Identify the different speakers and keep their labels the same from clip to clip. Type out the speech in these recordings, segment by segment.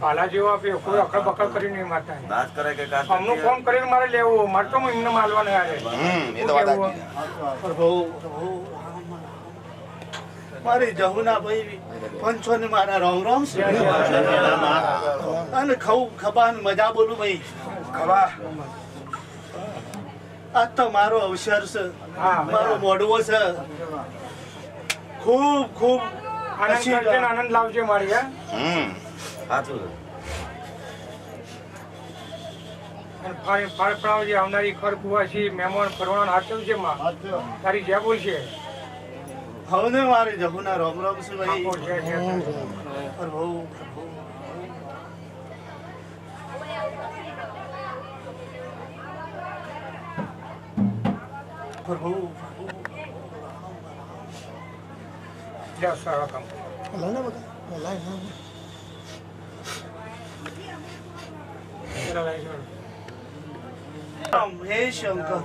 Speaker 1: ભાલા જેવો આપ્યો કોઈ અકડ બકડ કરી નહીં મારતા અમનું ફોન કરીને મારે લેવું મારે તો એમને માલવાનું યારે
Speaker 2: મારી જહુના ભાઈ પંચો ને મારા રામ રામ અને ખબાન મજા બોલું ભાઈ ખબા આ તો મારો અવસર છે મારો મોડવો છે ખૂબ ખૂબ
Speaker 1: આનંદ લાવજે મારી ફળ આવનારી ખર કુવાસી મહેમાન ફરવાનો હાચવ છે માં તારી જે બોલ છે
Speaker 2: હવે ને મારી જહુના રામ રામ છે ભાઈ પ્રભુ
Speaker 1: સારા કામ
Speaker 2: હે શંકર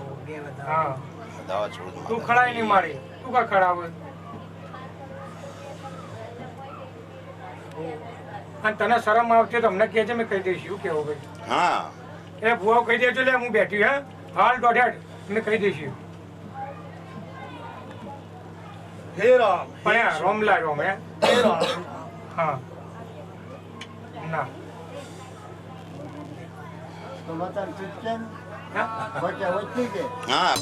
Speaker 1: તું ખડાય નહીં મારી તું કા ખડાવે અને તને શરમ આવતી તો અમને કહેજે મેં કહી દઈશ શું કેવું ભાઈ
Speaker 3: હા
Speaker 1: એ ભુવા કહી દેજો લે હું બેઠી હે હાલ દોઢ મેં કહી દઈશ
Speaker 2: હે રામ
Speaker 1: પણ રોમલા રોમ હે
Speaker 2: રામ
Speaker 1: હા ના
Speaker 3: હા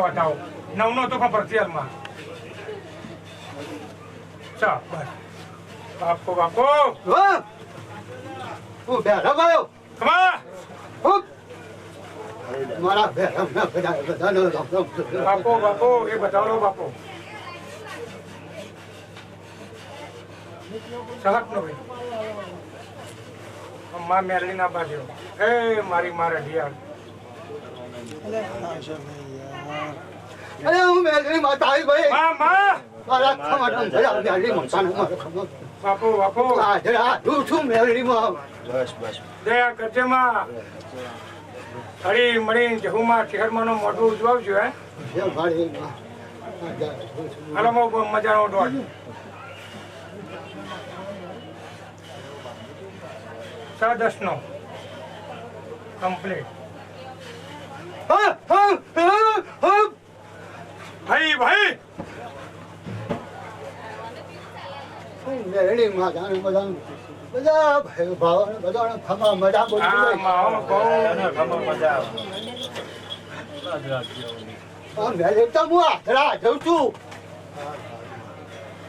Speaker 1: બતાવો નવનો તો પણ પ્રત્યાલમાં ચા બસ બાપો બાપો બાપો બાપો એ બતાવો બાપો સહટ નો ભાઈ માં મેરલી ના બાજુ એ મારી મારા ઢિયાળ
Speaker 4: અરે હું મેરલી માતા આવી ભાઈ
Speaker 1: માં માં
Speaker 4: મારા ખમાટમ ભલા મેરલી માતા નું મારો ખમો
Speaker 1: બાપો બાપો
Speaker 4: આ જરા તું છું મેરલી માં
Speaker 3: બસ બસ
Speaker 1: દયા કરજે માં હરી મળી જહુમાં શહેરમાંનો મોઢું ઉજવાવજો હે
Speaker 4: જે ભાડી
Speaker 1: હાલો મજાનો દોડ $10 નો કમ્પ્લીટ ભાઈ ભાઈ
Speaker 4: મેરલી માતા નું બધા ભાઈ ભાવ બધા ખમા મજા બોલી મેરલી તો હું આખરા જઉં છું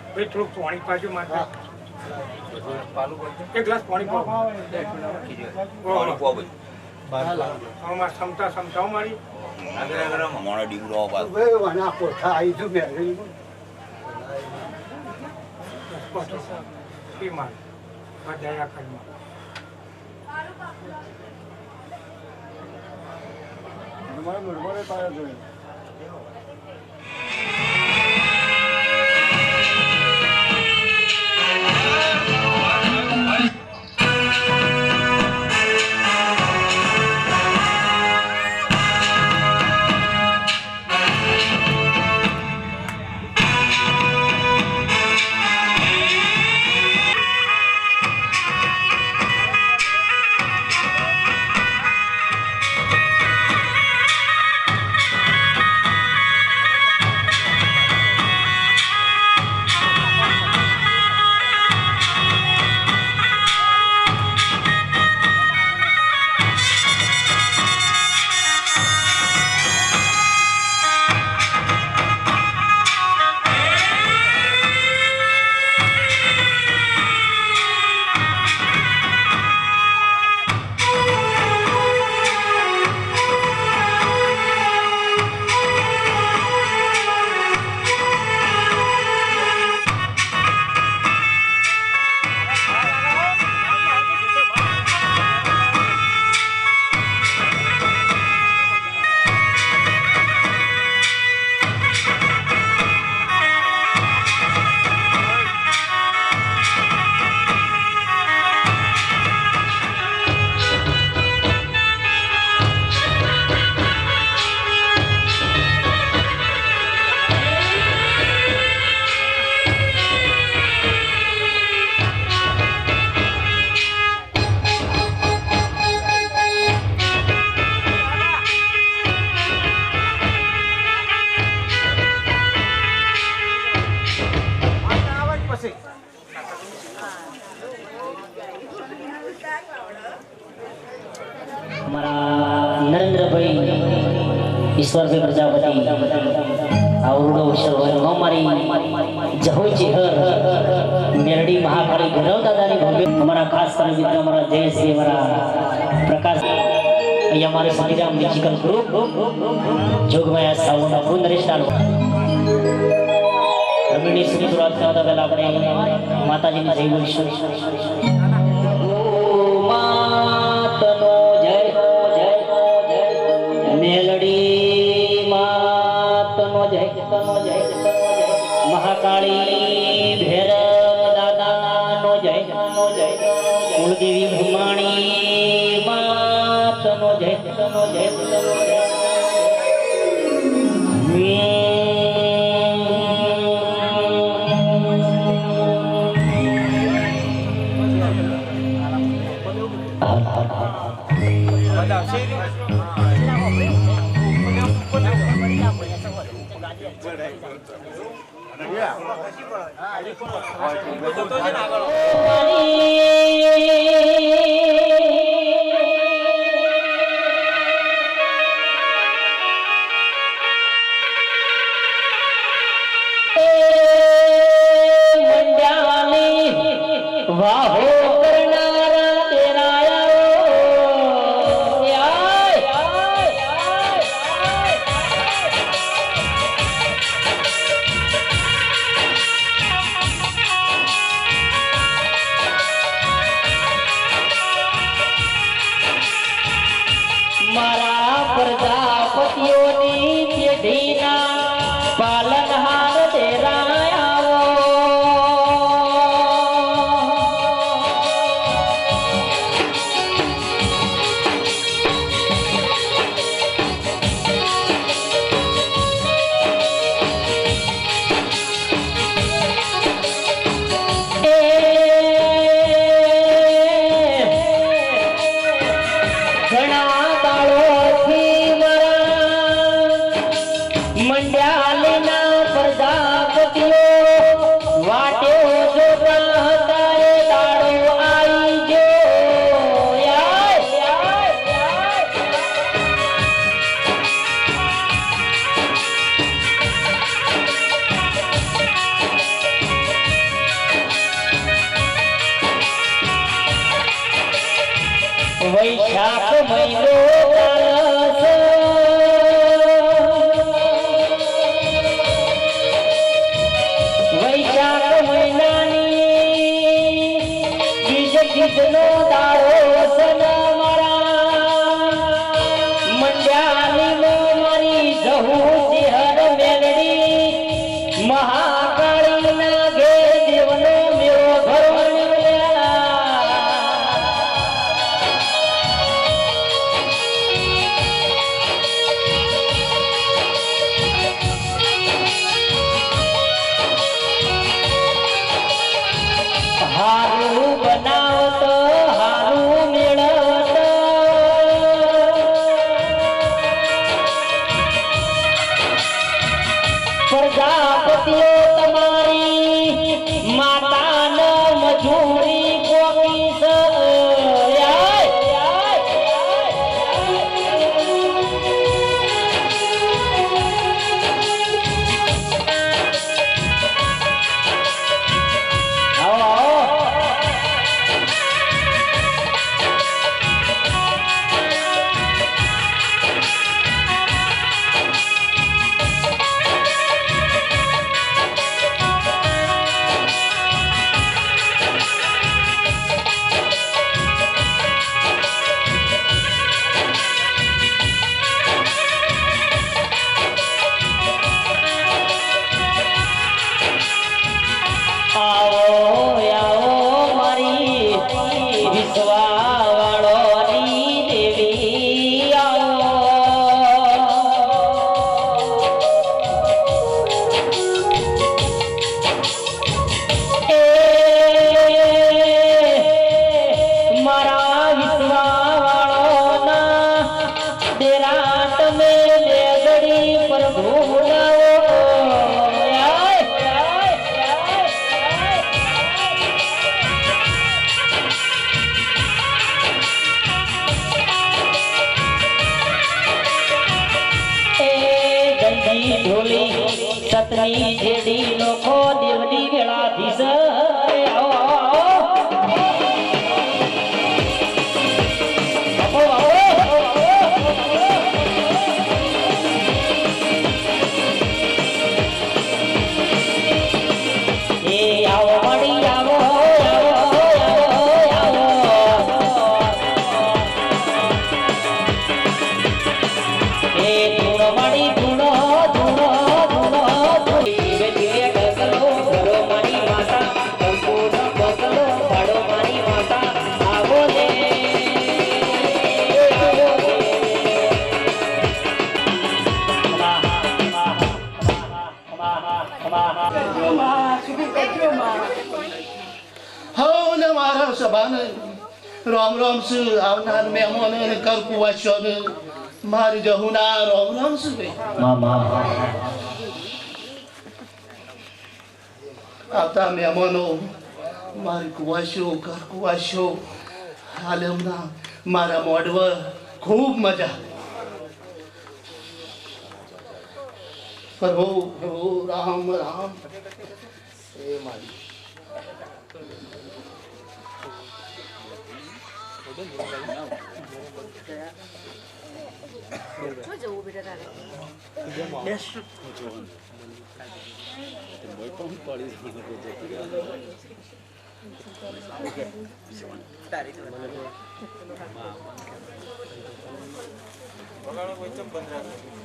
Speaker 1: ભાઈ થોડુંક પાણી પાજો માતા એક ગ્લાસ પાણી ક્ષમતા મારી
Speaker 3: મોણો ડીગરો
Speaker 4: વાના કોઠા આવી છું મેરલી
Speaker 1: માર દયા કરમાં
Speaker 5: આવડો સર્વર અમારી જહોઈ છે મેરડી મહાકાળી ભૈરવ દાદાની ભવ્ય અમારા ખાસ કરીને મિત્ર અમારા જયશ્રી અમારા પ્રકાશ અહીંયા અમારે Shriram musical group Jogmaya sound Apu Naresh Ramani Surat પહેલા આપણે માતાજીની જય બોલીશું. માતનો જય મેલડી માતનો જય મહાકાળી ભૈરવ દાદાનો જય કુળદેવી ભ્રમાણી માતનો જય વાહો કરનારા તેરા મારા પ્રજાપતિઓની પેઢીના પાલનહાર તેરા વૈશાખ મહિનો વૈશાખ મહિનાની બીજનો દાડો સન મારા મંડ્યાની મારી જહુ ચિહર મેલડી મહાકાળીના ઘેર દેવનો મેળો ભરવાનો હારું બનાવત હારું મેળવત પ્રજાપતિઓ તમારી માતાન મજૂરી કોકીસ સતી ઢોલી સતની જેડી લોખો દેવની વેળાધીશ આવો
Speaker 2: હવને મારા સભાને રામ રામ છે આવનાર મહેમાનો ને કરકુવાસીઓ ને મારી જહુના રામ રામ છે આવતા મહેમાનો મારી કુવાસીઓ કરકુવાસીઓ હાલ હમણાં મારા મોઢવા ખૂબ મજા પ્રભુ પ્રભુ રામ રામ એ મારી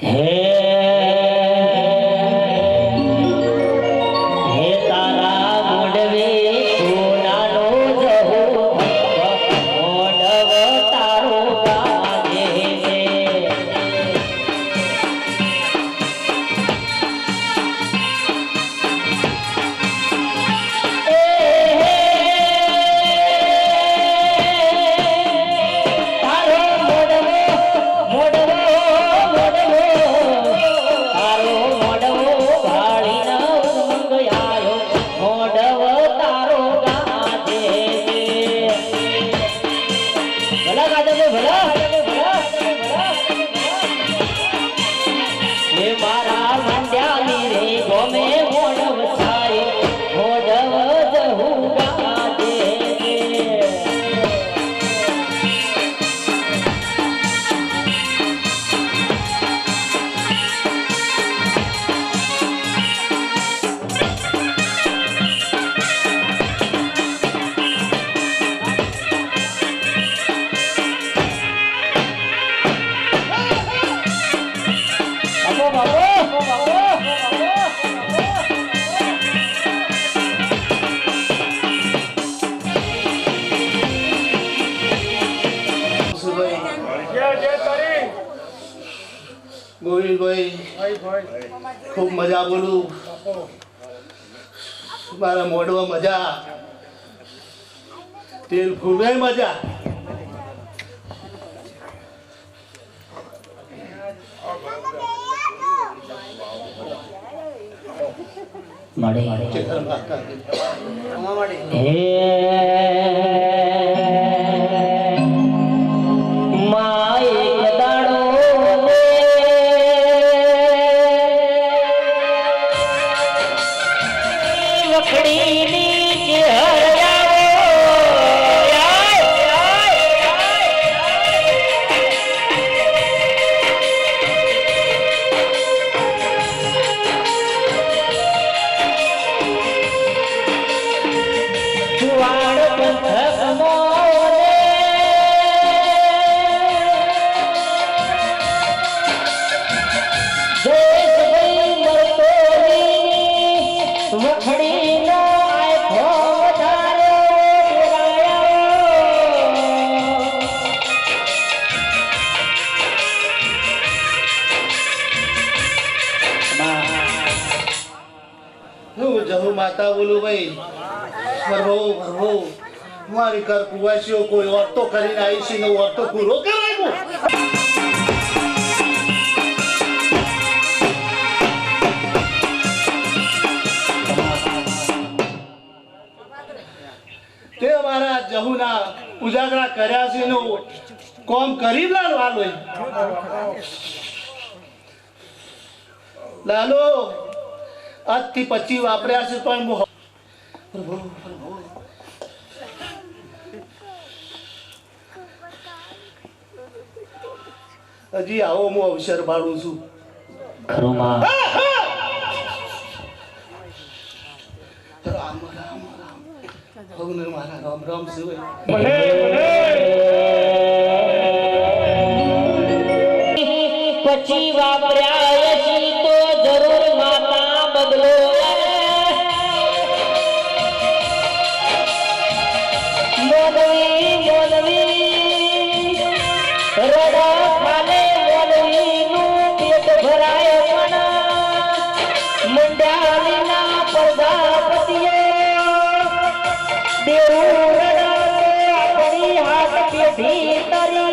Speaker 5: હે તારા મોડવે સોનાનો જહો મોડવ તારો ગાજે છે તારો મોડવો મોડવો મોડવો તારો મોડવો ભાળીને ઉમંગ આયો મોડવ તારો ગાજે છે ભલા ગાજે છે ભલા એ મારા મંડ્યાની રે ગોમે મોડવ છાયો મોડવ જહુ ગાજે છે
Speaker 1: જય જય તારી
Speaker 2: ગોવિંદભાઈ
Speaker 1: ભાઈ ભાઈ
Speaker 2: ખૂબ મજા બોલું મારા મોઢવા મજા તેલ ફૂલે મજા
Speaker 5: મળે
Speaker 2: જય માતા
Speaker 5: હે માય દાડો વખડીની જે જુવાડ પંથક મોરે દેશભાઈ મરતોની વખડીનો આખો વધારે
Speaker 2: હું જહુ માતા બોલું ભાઈ પ્રભુ પ્રભુ મારી કર કુવાસીઓ કોઈ ઓરતો કરીને આવી છે ને ઓરતો પૂરો કરાવ્યો તે અમારા જહુના ઉજાગરા કર્યા છે નો કોમ કરી લાલ વાલો લાલો આજથી 25 વાપર્યા છે તો હું પ્રભુ પ્રભુ હજી આવો હું અવસર બાળું છું
Speaker 5: ખરું માં
Speaker 2: રામ રામ રામ ભગવાન મારા રામ રામ શિવાય
Speaker 5: પછી વાપર્યા છી તો જરૂર માતા બદલો મોદવી મોદવી રડા ખાલે મોદવીનું પેટ ભરાય પણ મંડાલીના પ્રજાપતિએ દેવું રડા આપણી હાથ પેઢી તરી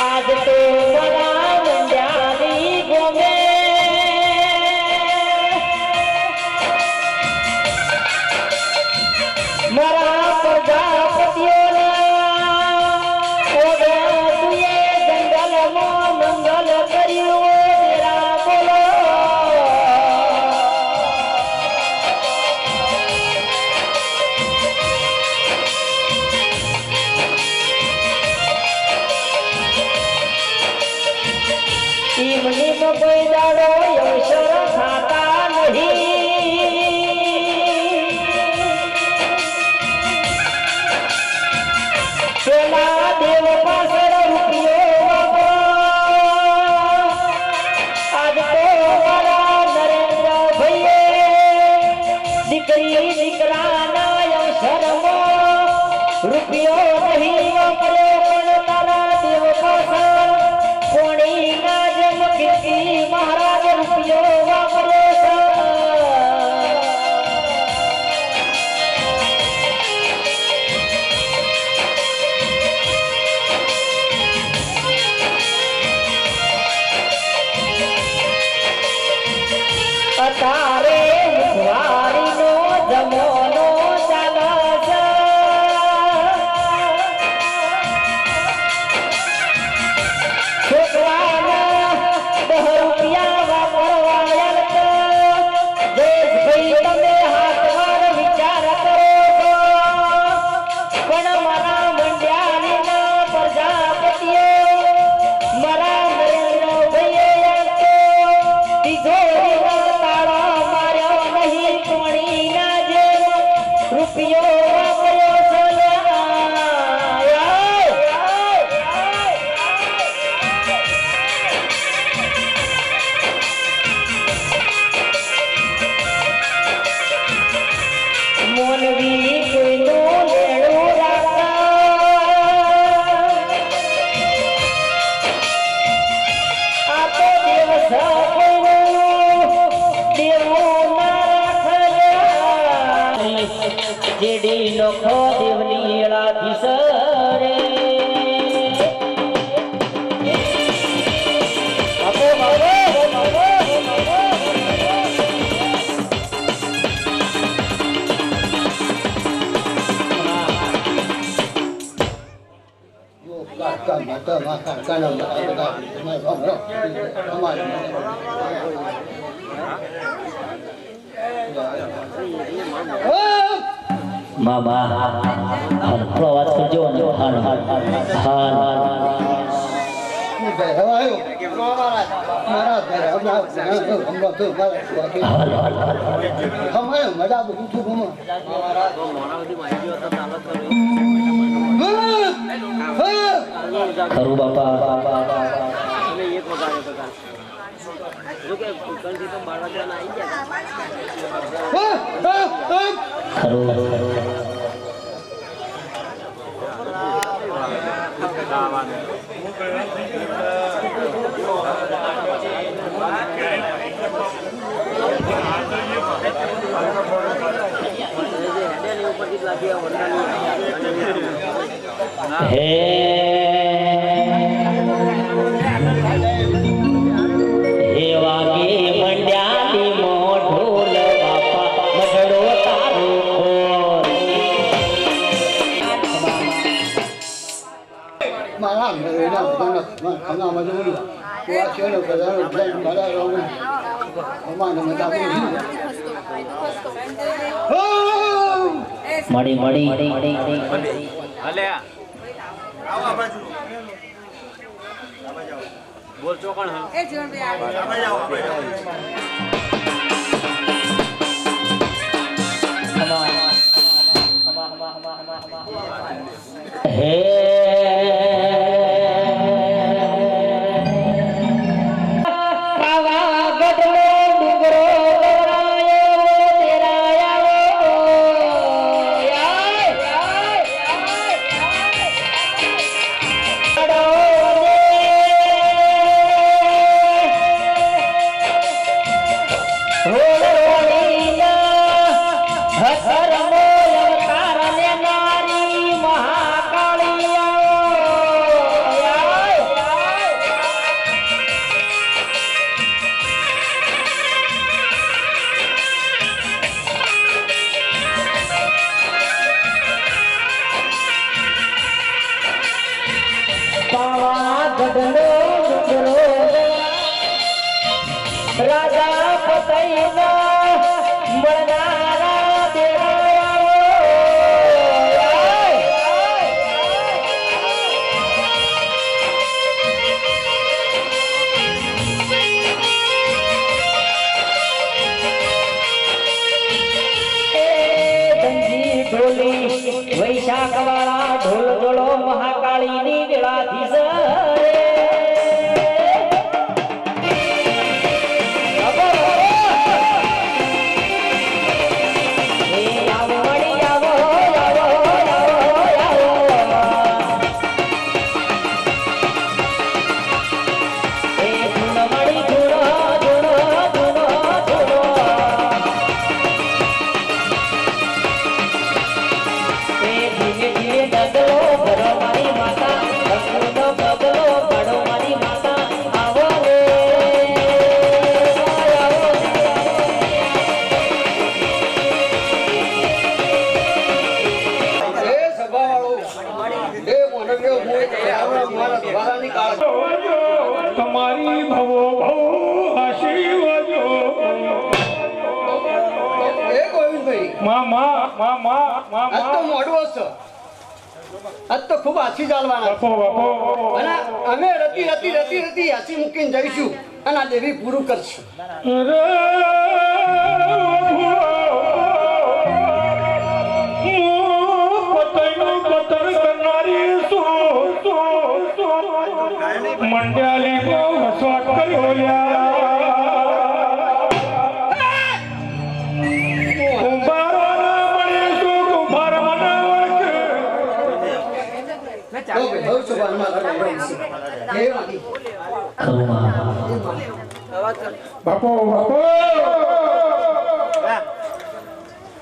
Speaker 5: આજ તો બડા મંડ્યાની ગમે દાડો અવસર ખાતા નહીં પેલા દેવ પાછળ રૂપિયો આજ તો મારા નરેન્દ્ર ભાઈએ દીકરી દીકરાના અવસરમાં રૂપિયો નહીં વાપર્યો પણ તારા દેવ પાછળ કોણીના જેમ કીર્તિ મહારાજ રૂપિયો વાપર્યો છે તારે મુખવારીનો જમોનો ચાલે છે છોકરાના 10 રૂપિયા વાપરવાયા તો દેશભાઈ તમે હાથવાર વિચાર કરો છો પણ મારા મંડ્યાની પ્રજાપતિઓ મારા નરેન્દ્રભાઈએ તિજોરી રૂપિયો વાપર્યો છે મોનવી કોઈનું લેણું રાખતા આ તો દિવસ કોઈનું દેવું ના જેડી નોખો દેવની એળાથી સરે આપો બાબો મામા હલકો અવાજ કરજો અને હાલ હાલ હાલ ખરું બાપા ખરું હે વાગે મંડ્યાની મોઢોલ બાપા મઢડો તારો ખોર
Speaker 4: મારા ખાનામાં જોયું તો આ છે ને બધા અમારે મજા
Speaker 5: મળી મળી
Speaker 3: બોલ ચોકણ હે
Speaker 5: હે રાજા પતઈના મળનારા દેવા શાકવાળા ઢોલ ગળો મહાકાળીની વેળાધીશ
Speaker 1: તમારી ભવો ભવ આશીર્વાજો
Speaker 6: એ ગોવિંદભાઈ
Speaker 1: આજ
Speaker 6: તો મોડું હશે આજ તો ખૂબ આછી ચાલવાના અને અમે રતી હાસી મૂકીને જઈશું અને આ દેવી પૂરું કરશું
Speaker 1: મંડ્યાલી કો વસવાટ કર્યો બાપો બાપો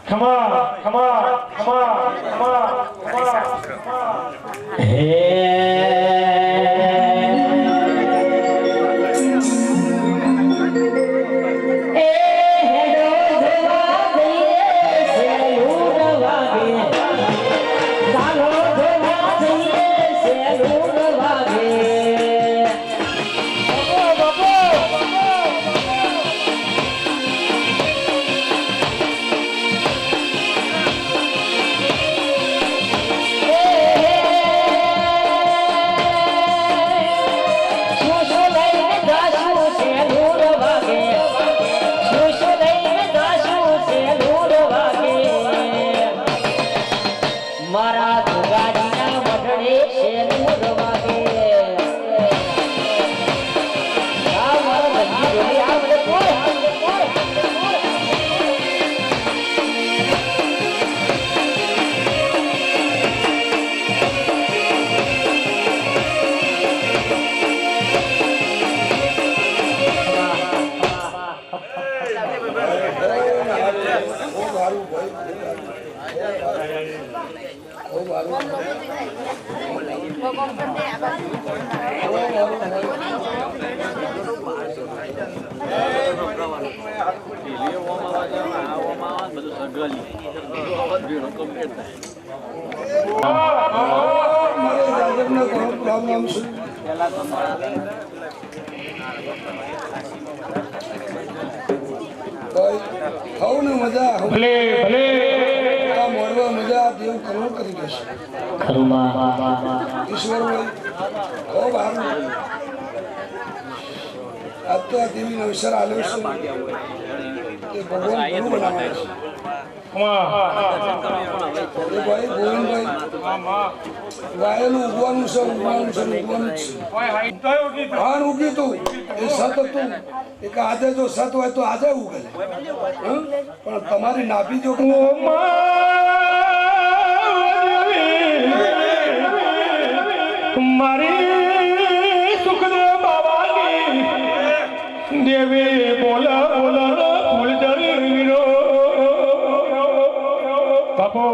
Speaker 1: ખમા ભલે ભલે આ મોડવા મજા દેવ કરોડ કરી દેશે ઈશ્વર ખૂબ સારું આજ તો આ દેવીનો અવસર આવ્યો છે કે ભગવાન ગુરુ બનાવે છે ભાઈ ગોવિંદભાઈ વાયેલું ઉગવાનું છે ભાન ઉગ્યું તું એ સત હતું એક આજે જો સત હોય તો આજે ઉગે પણ તમારી નાભી જો મારી સુખદેવ બાબાની દેવી બોલા બોલા ફૂલ જરીરો બાપો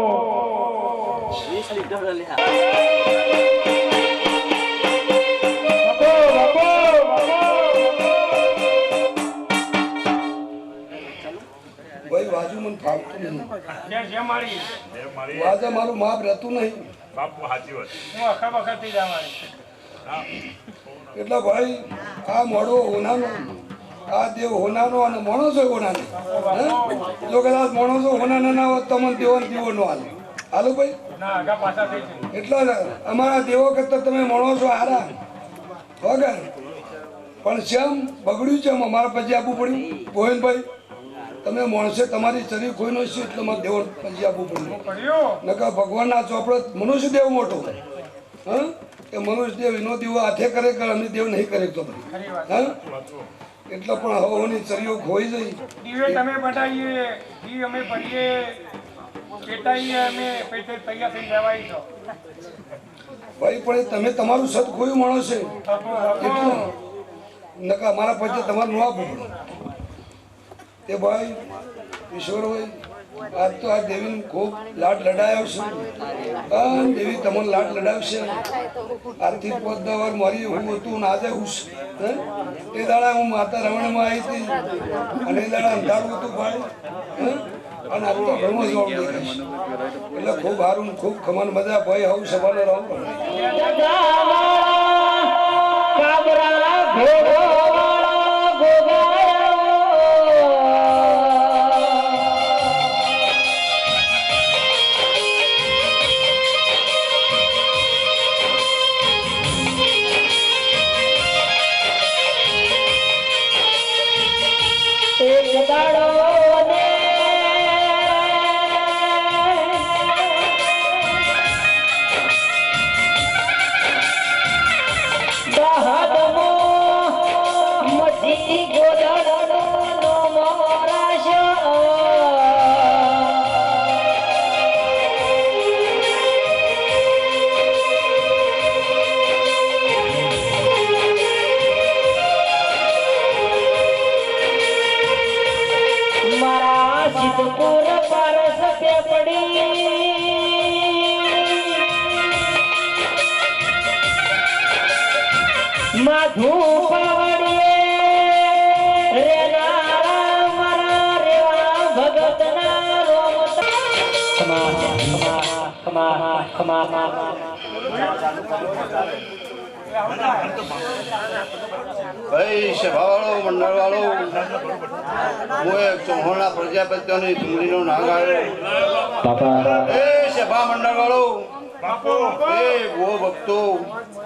Speaker 1: ભાઈ વાજુ મને ફાવતું નહીં વાજે મારું માપ રહેતું નહીં એટલે ભાઈ આ મોડો હોનાનો આ દેવ હોનાનો અને માણસો હોનાનો જો કદાચ માણસો હોનાના ના હોત તો મને દેવો દીવો નો હાલે હાલો ભાઈ એટલા અમારા દેવો કરતા તમે માણસો હારા વગર પણ જેમ બગડ્યું છે અમારા પછી આપવું પડ્યું ગોવિંદભાઈ તમે માણસે તમારી ચરી કોઈ નો છે એટલે મારે દેવો પંજી આપવું પડ્યું નકર ભગવાનના ચોપડો મનુષ્ય દેવ મોટો હા એ મનુષ્ય દેવ એનો દેવો હાથે કરે કે અમે દેવ નહીં કરે તો હા એટલે પણ હવાની ચરીઓ ખોઈ જઈ
Speaker 7: દીવે તમે બટાઈએ દી અમે ભરીએ પેટાઈએ અમે પૈસે તૈયાર થઈ જવાય છો
Speaker 1: ભાઈ પણ તમે તમારું સત ખોયું માણો છે એટલું નકા અમારા પછી તમારું ન આપવું પડે તે ભાઈ ઈશ્વરભાઈ આજ તો આ દેવીને ખૂબ લાડ લડાયો છે હા દેવી તમને લાડ લડાવશે આર્થિક પદ મારી હું હતું ને આજે હું એ દાડા હું માતા રમણમાં આવી હતી અને એ દાડા અંધારું હતું ભાઈ અને આજ તો ઘણું જવાબ દેખાય એટલે ખૂબ સારું ખૂબ ખમણ મજા ભાઈ આવું સભાનો રામ
Speaker 2: ભાઈ સભાવાળો મંડળવાળો હું એક ચૌહાણના પ્રજાપતિઓની ચૂંટણીનો નાગાળો એ સભા મંડળવાળો એ ગો ભક્તો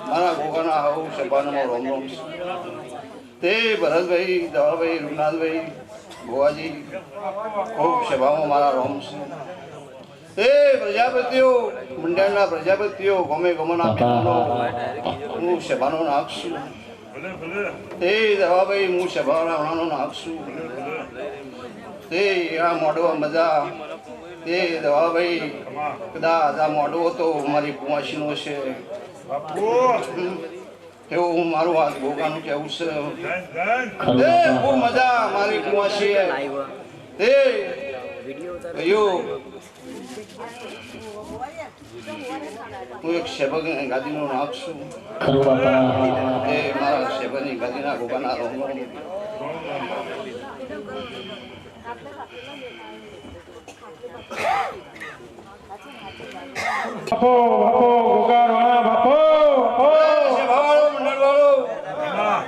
Speaker 2: મારા ગોગાના આવું સભાનામાં રોમ રોમ તે ભરતભાઈ દવાભાઈ રૂપનાથભાઈ ગોવાજી ખૂબ સભામાં મારા રોમ છે એ પ્રજાપતિઓ મંડળના પ્રજાપતિઓ ગમે ગમના બહેનો હું સભાનો નાગ છું તે દવાભાઈ હું સભાનો નાગ છું તે આ મોડવા મજા તે દવાભાઈ કદાચ આ મોડવો તો મારી કુંવાસીનો છે એવું હું મારું હાથ ભોગાનું કેવું છે તે ખૂબ મજા મારી કુંવાસી તે કયું હું એક સેવક ગાદીનો નાગ છું એ મારા સેવકની ગાદીના ગોગાના રોમ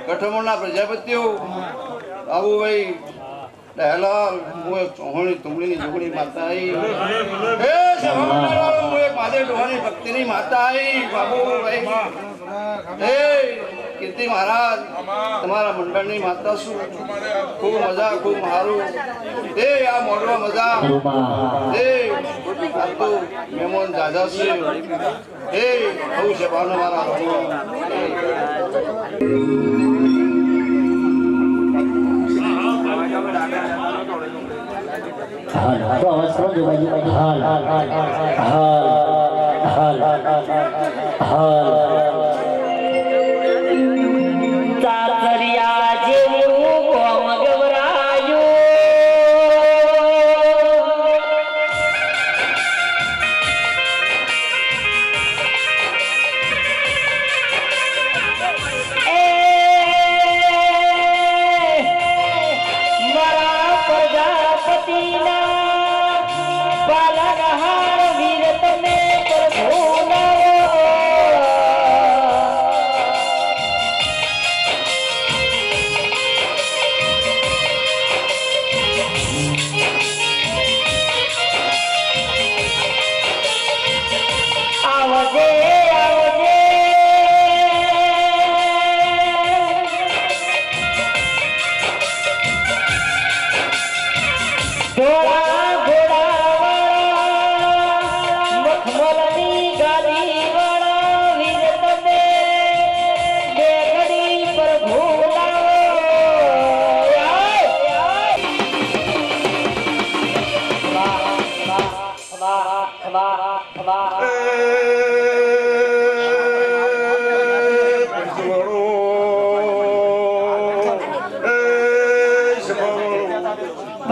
Speaker 2: કઠમોળના પ્રજાપતિઓ બાબુભાઈ દયાલાલ હું એક ચૌહાણી તુમડીની જોગણી માતા આવી હું એક મહાદેવ ડોહાની ભક્તિની માતા આવી બાબુભાઈ હે કીર્તિ મહારાજ તમારા મંડળની માતા છું ખૂબ મજા ખૂબ સારું એ આ મોડવા મજા એ આ તો મહેમાન દાદા છે એ બહુ છે ભાવનો મારા
Speaker 5: હાલ તો અવાજ કરો જોગાજી હાલ હાલ હાલ હાલ હાલ હાલ તાતરિયા જેવું કોમ ગવરાયું મારા પ્રજાપતિના બાલકહાર વીર તમે પ્રભુ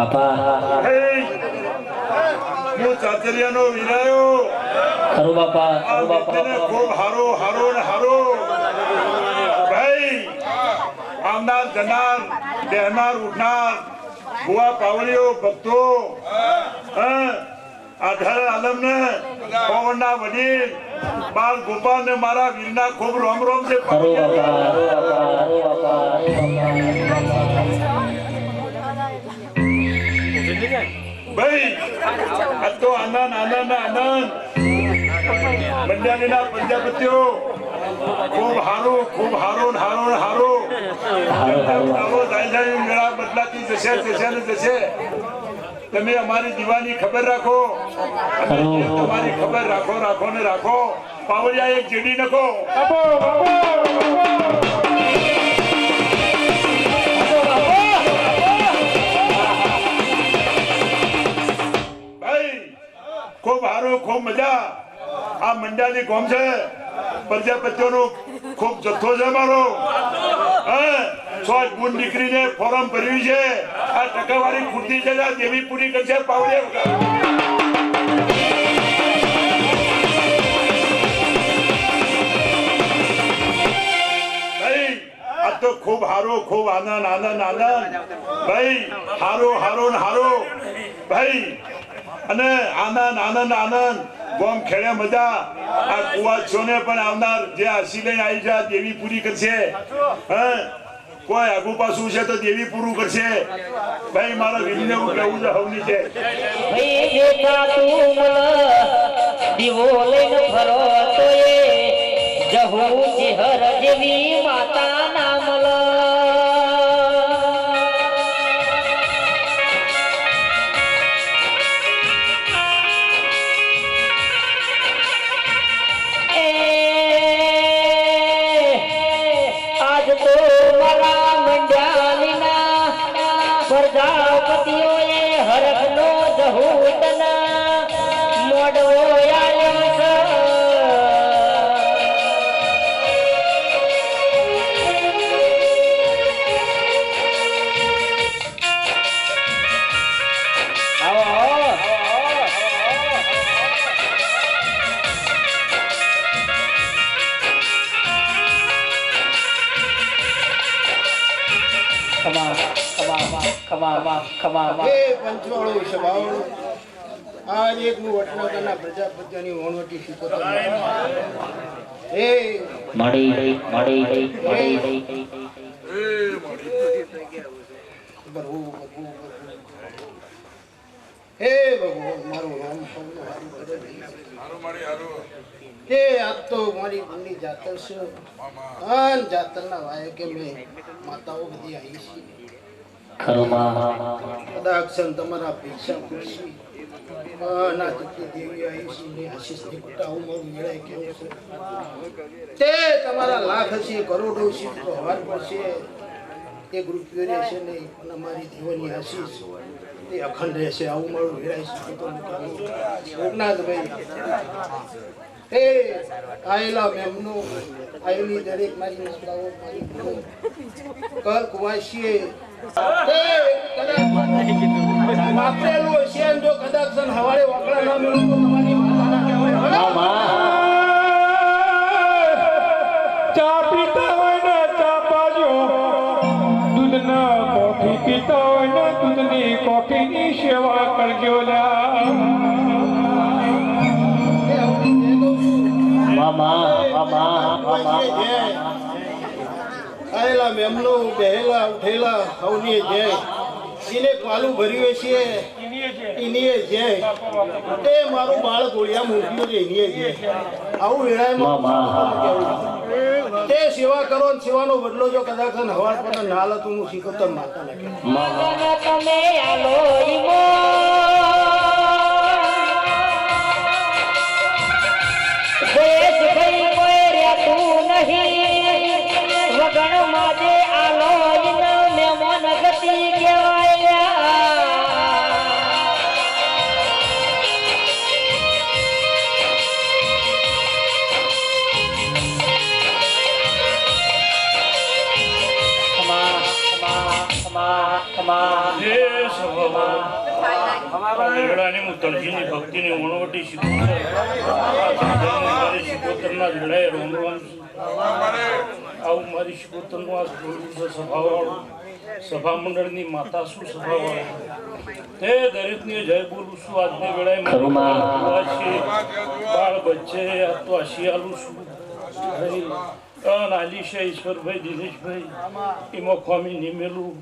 Speaker 5: બાપા
Speaker 8: હું ચાચરિયાનો વિરાયો
Speaker 5: ખરું બાપા
Speaker 8: આ
Speaker 5: ખરું બાપા
Speaker 8: વ્યક્તિને ખૂબ હારો હારો ને હારો ભાઈ આવનાર જનાર બેહનાર ઉઠનાર ભુવા પાવડીઓ ભક્તો આધાર આલમ ને પવનના વડીલ બાલ ગોપાલ ને મારા વીરના ખૂબ રોમ રોમ છે
Speaker 5: ખરું બાપા ખરું બાપા
Speaker 8: ભાઈ આ તો આનંદ આનંદ આનંદ મંડળીના પ્રજાપતિઓ ખૂબ હારું ખૂબ હારું હારું હારું આવો જાય મેળા બદલાતી જશે જશે ને જશે તમે અમારી દીવાની ખબર રાખો તમારી ખબર રાખો રાખો ને રાખો પાવડિયા એક જેડી નખો ભાઈ ખૂબ હારું ખૂબ મજા આ મંડાની કોમ છે પ્રજાપતિઓનો ખૂબ જથ્થો છે મારો ગુણ દીકરીને ફોરમ ભર્યું છે આ ટકાવારી ખૂટતી છે દેવી પૂરી કરશે પાવડે ભાઈ આ તો ખૂબ હારો ખૂબ આનંદ આનંદ આનંદ ભાઈ હારો હારો ને હારો ભાઈ અને આનંદ આનંદ આનંદ ગોમ ખેડે મજા આ કુવાછોને પણ આવનાર જે આશી લઈને આવી છે દેવી પૂરી કરશે કોઈ આગુ પાછું છે તો દેવી પૂરું કરશે ભાઈ મારા વીરને હું કહેવું છે હવની છે
Speaker 5: ભાઈ બેટા તું મલ દીવો લઈને ફરો તો એ જહુ ચિહર જેવી માતા ના મલ પ્રજાપતિઓએ હરખનો જહૂતના મોડવો આલ્યો છે
Speaker 6: એ પંચવાળો સભાવાળો આજ એકનું વટનાતાના પ્રજાપતિની વણવટી શીખોતો એ
Speaker 5: મળી
Speaker 6: હે ભગવાન મારું નામ કે આજ તો મારી ઘરની જાતર છે અન જાતરના વાય કે મેં માતાઓ બધી આવી છે કદાચ તમારા પૈસા ખુશી ના ચૂકી દેવી આવી છે ને આશીષની કુટાવું મારું મેળાય કેવું છે તે તમારા લાખ હશે કરોડો છે તો હવાર પડશે એક રૂપિયો રહેશે નહીં અને અમારી દેવાની આશીષ તે અખંડ રહેશે આવું મારું મેળાય છે તો ભાઈ એ આયેલા મેમનો આયેલી દરેક મારી માતાઓ મારી કર કુવાશીએ વાપરેલું હશે જો કદાચ હવારે વાકડા ના મેળવું તો તમારી
Speaker 7: ચા પીતા હોય ને ચા પાજો દૂધના કોફી પીતા હોય ને દૂધની કોફીની સેવા કરજો
Speaker 6: આયેલા મેમનો બેહેલા ઉઠેલા હવની જય એને પાલું ભર્યું છે એનીએ જય તે મારું બાળ ગોળિયા મૂક્યું છે એનીએ જય આવું વેળામાં તે સેવા કરો ને સેવાનો બદલો જો કદાચ હવાર પર ના લો તો હું શીખવતો માતા ને
Speaker 5: તમે આલો દેશ ભાઈ કોઈ રહેતું નહીં વગણ માજે આલો મહેમાન ગતિ કહેવાય
Speaker 7: હે સભા વેળાની હું તળજીની ભક્તિની વણવટી શિકોતરના વેળાએ રોમ રોમ આવું મારી શિકોતરનું આ સભાવાળું સભા મંડળની માતા શું સભાવાળું તે દરેકની જય બોલું છું આજની વેળાએ બાળ બચ્ચે આ તો આશિયાલું છું આલિશા ઈશ્વરભાઈ દિનેશભાઈ એમાં ખોમી નિમેલું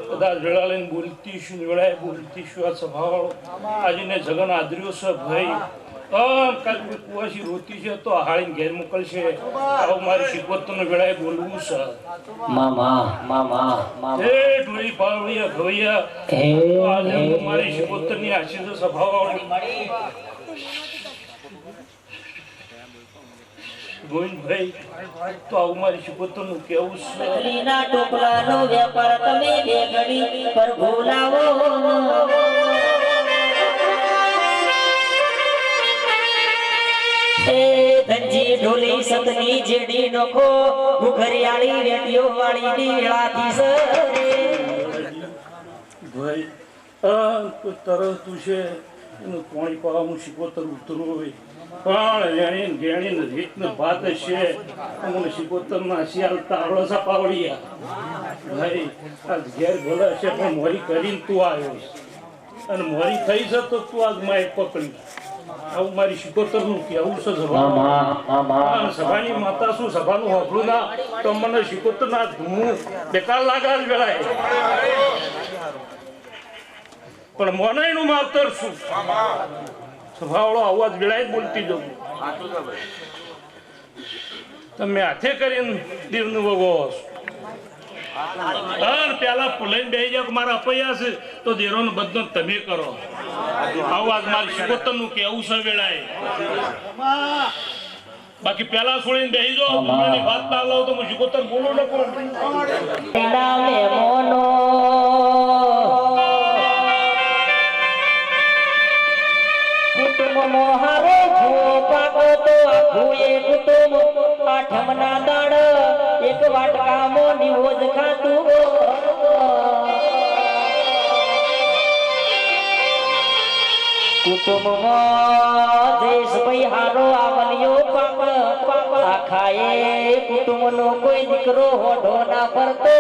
Speaker 7: કદાચ વેળા લઈને બોલતી છું વેળાએ બોલતી છું આ સભાવાળો આજને જગન આદર્યો છે ભાઈ કાલ કુવાસી રોતી છે તો હાળીને ઘેર મોકલશે આવું મારી શિકોતરનો વેળાએ બોલવું છે હે ઢોળી પાવડિયા ભવૈયા આજે મારી શિકોતરની આશીષ સભાવાળો ગોવિંદભાઈ તો આવું મારી શિકોતરનું કેવું છે
Speaker 5: ટોપલાનો વેપાર તમે બે ઘડી પર ભૂલાવો એ ધનજી ઢોલી સતની જેડી નખો ઘરિયાળી રેડિયો વાળી ની વેળાથી સરે
Speaker 7: ભાઈ કોઈ તરતું છે એનું પાણી પાવા હું શિકોતર ઉતરવું હોય પણ વેણી ગેણી રીતને ભાત છે મને શિકોતરના શિયાળ તાવડો સપાવડિયા ભાઈ આ ઘેર ભલે છે પણ મોરી કરીને તું આવ્યો અને મોરી થઈ છે તો તું આજ માય પકડી આવું મારી શિકોતરનું કેવું છે સભાની માતા શું સભાનું હોભળું ના તો મને શિકોતરના ધૂમું બેકાર લાગા જ વેળાએ પણ મોનાઈનું માવતર શું સભાવાળો અવાજ વેળાએ બોલતી જવું તમે હાથે કરીને દીવનું વગો પેલા લઈને બેસી જાવ મારા અપૈયા છે તો દેરોનો બધો તમે કરો આવાજ મારી શિકોતરનું કેવું છે વેળાએ બાકી પેલા છોડીને બેસી જાઓ વાત ના લાવો તો હું શિકોતર બોલું ન કરું
Speaker 5: મોહારે પાકો તો આખુએ કુટુંબ આઠમના દાડ એક વાટકામાં નિવોજ ખાતું કુટુંબમાં દેશભાઈ હારો આવલ્યો પાક આખાએ કુટુંબનો કોઈ દીકરો હોઢો ના ફરતો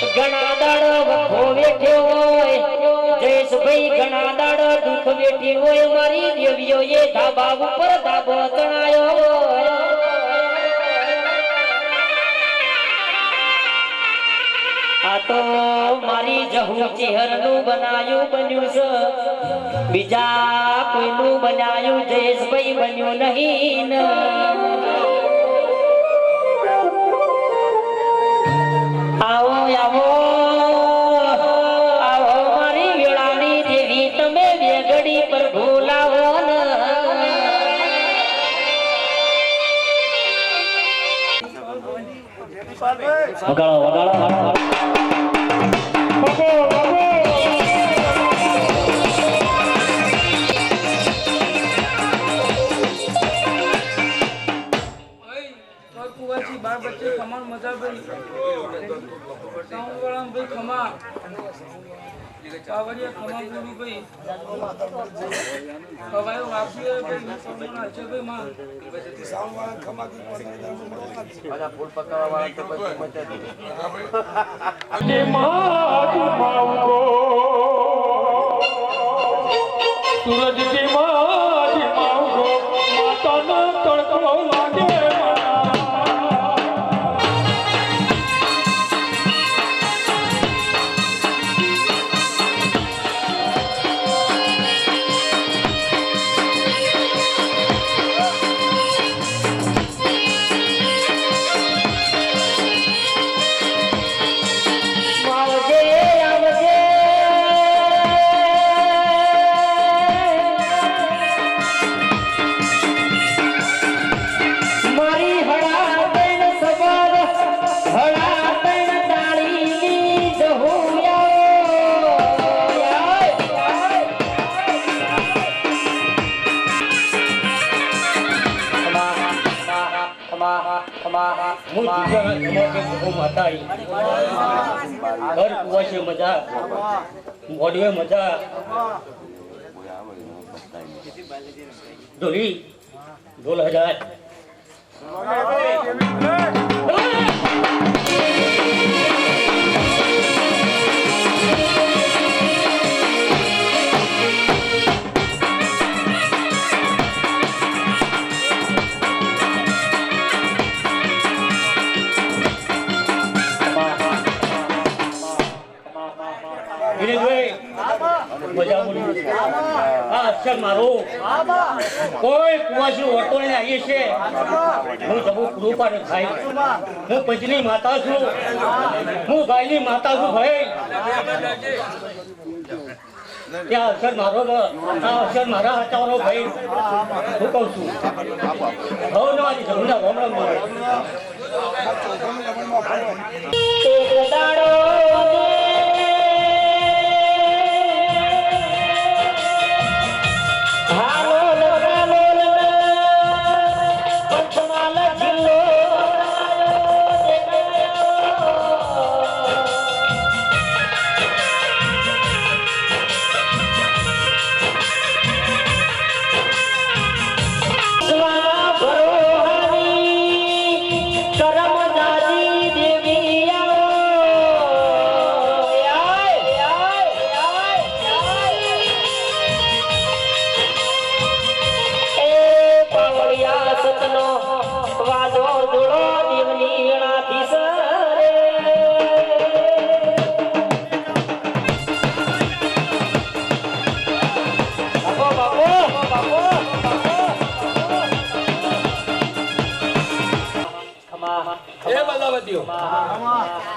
Speaker 5: ઘણા દાડ વખો વેઠ્યો હોય જયેશભાઈ ઘણા દાડ દુઃખ વેઠી હોય મારી દેવીઓ એ ધાબા ઉપર ધાબો તણાયો આ તો મારી જહુ ચેહરનું બનાયું બન્યું છે બીજા કોઈનું બનાયું જયેશભાઈ બન્યું નહીં આવો આવો આવો મારી વેળાની દેવી તમે બે ઘડી પર ભૂલાવો વગાડો વગાડો
Speaker 9: બાર બચ્ચે ખમા મજા ભાઈ વાળા ભાઈ ખમા પાવડિયા ખમા બોલું ભાઈ કવાયો વાપી ભાઈ સોમના છે ભાઈ માં સાઉન્ડ વાળા ખમા કી આજા ફૂલ પકાવા વાળા તો પછી મચા દે
Speaker 7: કે માત માઉગો સૂરજ કે માત માઉગો માતાનો તડકો લાગે હું જીવન માતા ઘર કુવાશે મજા મોડવે મજા ઢોલી ઢોલ હજાર મજા મળી આ અક્ષર મારો કોઈ કુવાસી ઓટો ને આવીએ છે હું જબુ પૂરું પાડે ભાઈ હું પંચની માતા છું હું ગાયની માતા છું ભાઈ ત્યાં અક્ષર મારો આ અક્ષર મારા હચાવનો ભાઈ હું કહું છું હવ નવાની જમણા હમણાં મારો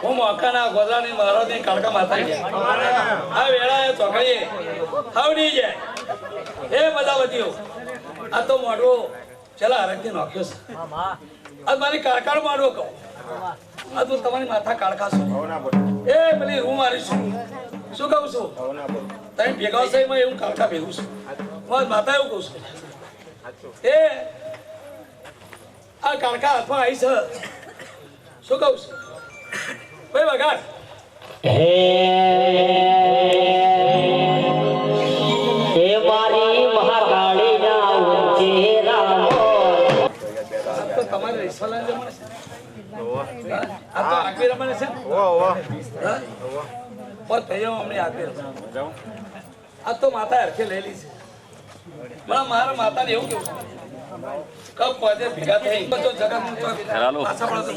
Speaker 7: હું મોકાના ગોદરાની મારોની કાળકા માતા આ વેળાએ ચોકડીએ આવડી જાય એ બધાવતીઓ આ તો મોઢો ચલા આરગથી નાખ્યો છે આ મારી કાળકાળ મોઢો કહું આ તું તમારી માથા કાળકા છું એ પેલી હું મારી છું શું કહું છું તમે ભેગા છે એમાં એવું કાળકા ભેગું છું હું માતા એવું કહું છું એ આ કાળકા હાથમાં આવી છે શું કહું છું ભાઈ વગાડ
Speaker 5: હે મારી મહાકાળી ના ઉંચે રામો
Speaker 7: તો તમારે ઈશ્વરલાલ જમણે છે આ તો આખી રમણે છે પણ તૈયાર અમને આખી રમણે આ તો માતા હરખે લેલી છે પણ મારા માતાને એવું કેવું કબ પદે ભેગા થઈ તો જગત પાછા પડે તો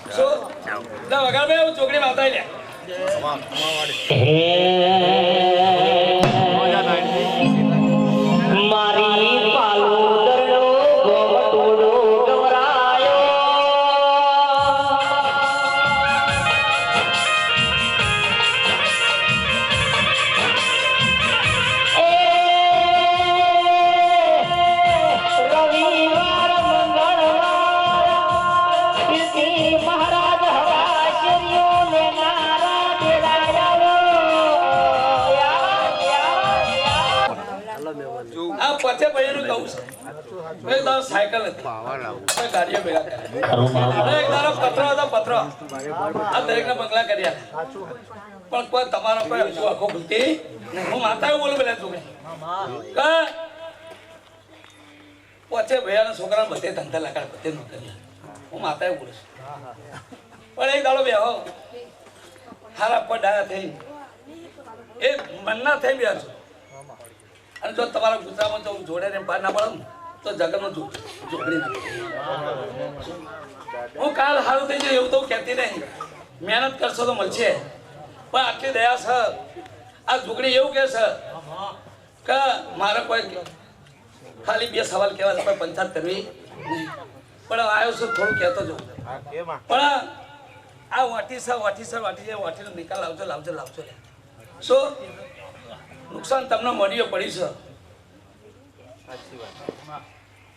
Speaker 7: સો ના વગાડ બે ચોકડી માતા લે
Speaker 5: મારી પાલુદરનો ગોવટુડો ગવરાયો રવિવાર મંગળવાર કીર્તિ મહારાજ હવાશરીઓ ને નારા
Speaker 7: આ પચે ભાઈનું કહું છું એક દાડો સાયકલ હતી ગાડીઓ ભેગા કર્યા એક દાડો પત્ર હતો પત્ર આ દરેકના બંગલા કર્યા પણ કોઈ તમારો કોઈ હજુ આખો ભૂલતી હું માતા એવું બોલું પેલા છોકરી પચે ભાઈના છોકરા બધે ધંધા લગાડ બધે ન કર્યા હું માતા એવું બોલું છું પણ એક દાડો બેહો હારા પર ડાયા થઈ એ મનના થઈ ગયા છો અને જો તમારા ગુજરાતમાં જો જોડે ને બહાર ના પડે તો જગતનો જોડી હું કાલ સારું થઈ જાય એવું તો કહેતી નહીં મહેનત કરશો તો મળશે પણ આટલી દયા છે આ ઝૂંકડી એવું કહે છે કે મારે કોઈ ખાલી બે સવાલ કહેવા કોઈ પંચાયત કરવી નહીં પણ આવ્યો છું થોડું કહેતો જો પણ આ વાટી વાટીનો નિકાલ લાવજો શું નુકસાન તમને મળ્યું પડી છે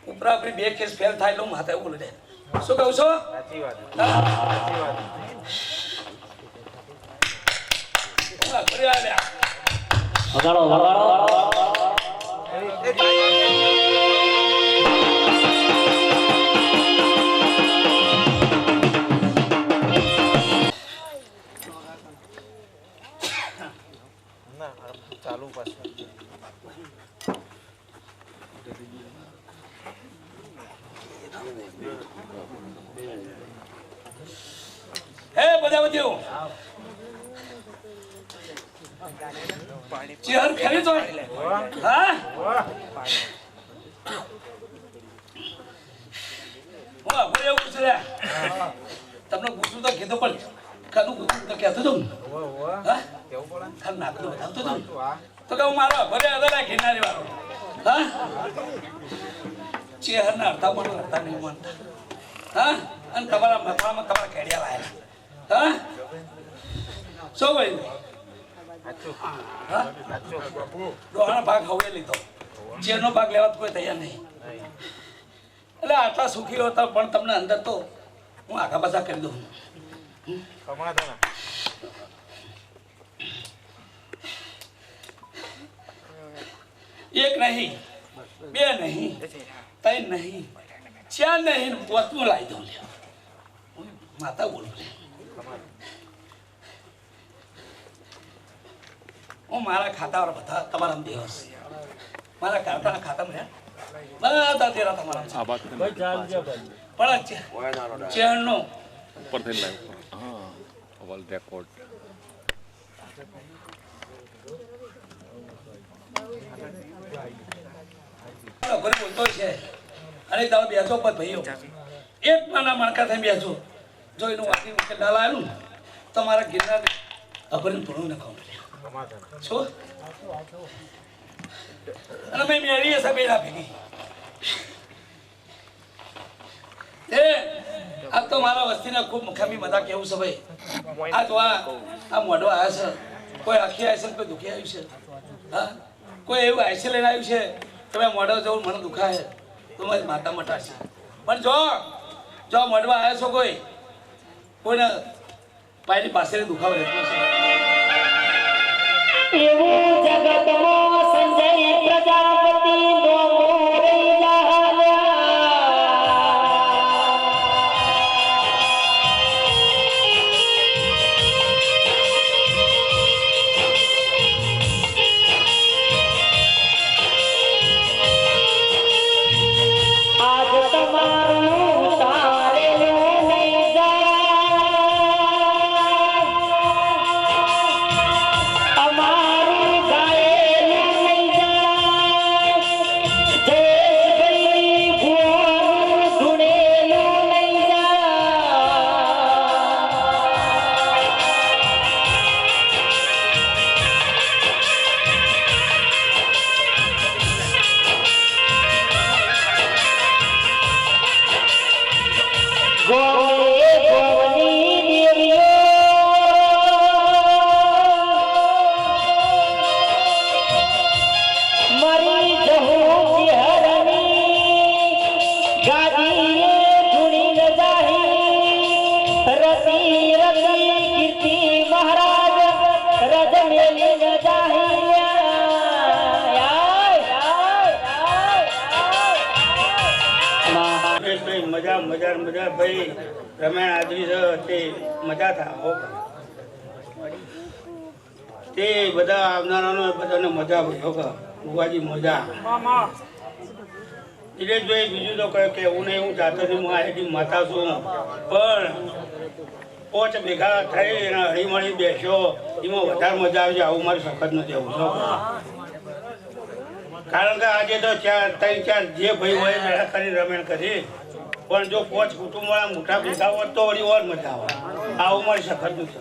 Speaker 7: ઉપરા આપણી બે કેસ ફેલ થાય એટલે માથા એવું બોલે શું કહું છો
Speaker 5: વગાડો વગાડો
Speaker 9: હે બધા બધું ચેહર ખેલી તો હા હું આપણે એવું છે તમને પૂછું તો કીધું પણ કાનું પૂછું તો કહેતો હતો હા ખાલી નાખતો બતાવતો હતો તો કે હું મારો ઘરે અદલા ઘેરનારી વાળો હા ચેહરના અડધા પણ અડધા નહીં માનતા હા અને તમારા મથામાં તમારા કેડિયા લાયેલા હા શું ભાઈ ડોહાનો ભાગ હવે લીધો ચેરનો ભાગ લેવા કોઈ તૈયાર નહીં એટલે આટલા સુખી હતા પણ તમને અંદર તો હું આગા પાછા કરી દઉં એક નહીં બે નહીં ત્રણ નહીં ચાર નહીં પોતનું લાવી દઉં માતા બોલું હું મારા ખાતાવાળા બધા તમારા દિવસ મારા કારખાના ખાતામાં બધા તેરા તમારા પણ ચેરનો
Speaker 10: ઉપરથી લાઈવ હા અવલ રેકોર્ડ
Speaker 9: બોલતો છે અને તમે બેસો પણ ભાઈઓ એક નાના મણકા થઈ બેસો જો એનું વાકી ડાલ આવ્યું ને તો મારા ગિરનાર અભરીને થોડું નખાવું શું અને મેં મેળવી હશે બેડા ભેગી આ તો મારા વસ્તીને ખૂબ મુખામી મજા કેવું છે ભાઈ આ તો આ મોઢો આવ્યા છે કોઈ આખી આવી છે કોઈ દુખી આવ્યું છે હા કોઈ એવું આઈસે લઈને આવ્યું છે કે ભાઈ મોઢો જવું મને દુખાય તો મારી માતા મટાશે પણ જો મોઢવા આવ્યા છો કોઈને પાયની પાસે દુખાવો રહેતો છે
Speaker 5: એવું જગતમાં સંજય પ્રજાપતિ
Speaker 7: મજા ભાઈ રમેણ આદરી છે તે મજા થાય તે બધા આવનારાનો બધાને મજા ભાઈ ભુવાજી મજા એટલે જો બીજું તો કહે કે હું નહીં હું જાતો નહીં હું આથી માતા છું પણ પોચ ભેગા થઈ એના હળીમળી બેસ્યો એમાં વધારે મજા આવશે આવું મારી સખત નથી આવું છો કારણ કે આજે તો ત્રણ ચાર જે ભાઈ હોય ભેગા કરી રમેણ કરી પણ જો પોચ કુટુંબવાળા મોટા ભેગા હોત તો વળી ઓર મજા આવે આવું મારી સખત નથી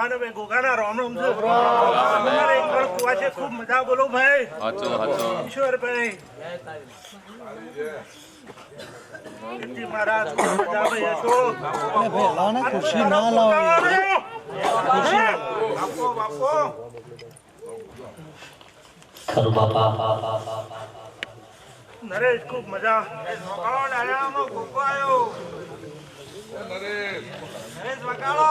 Speaker 7: બાપાને ભાઈ ગોગાના રામ રામ છે તમારે એક પણ કુવા છે ખૂબ મજા બોલો ભાઈ
Speaker 10: હાચો હાચો
Speaker 7: ઈશ્વરભાઈ કીર્તિ મહારાજ ખૂબ મજા ભાઈ હતો
Speaker 4: ભાઈ લાના ખુરશી ના લાવો
Speaker 7: બાપો બાપો
Speaker 5: ખરું બાપા
Speaker 7: નરેશ ખૂબ મજા કોણ આયામો ગોગો આયો નરેશ વકાળો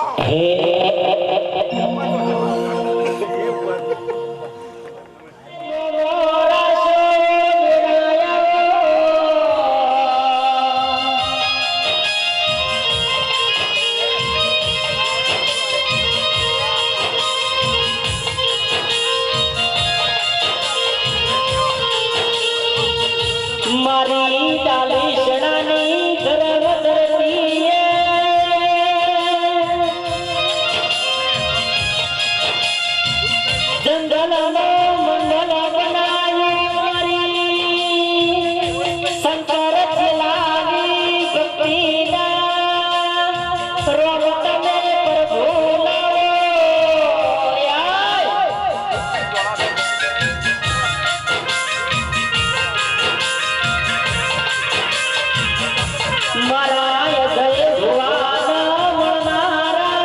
Speaker 5: મારી ડાલી શણાની ધરમ ધરતીએ જંગલનો મંડળ બનાવી મારી શંકર લાવી ભક્તિના રોમ તમે પ્રભુ મારા જય ભુવાના મળનારા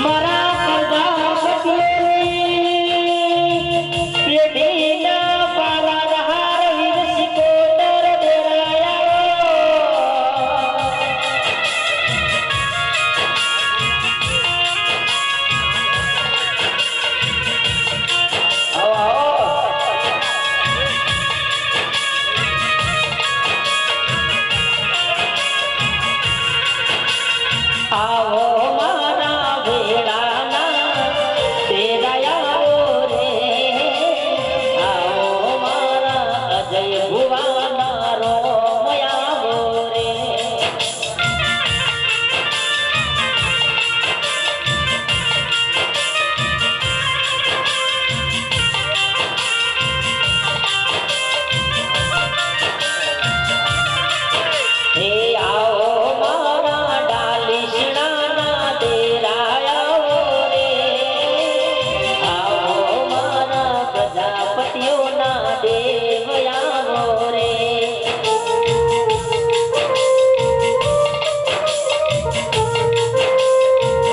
Speaker 5: મારા પ્રજાપતિની પેઢીના પારા હાર વીર સિકોતર આવો મારા વેળાના તેરાયાઓ રે આવો મારા અજય ભુવાના રોમયાવો રે હે આવો મારા ડાલી શણાના તેરાયાઓ રે આવો મારા પ્રજાપતિઓના દેવયાવો રે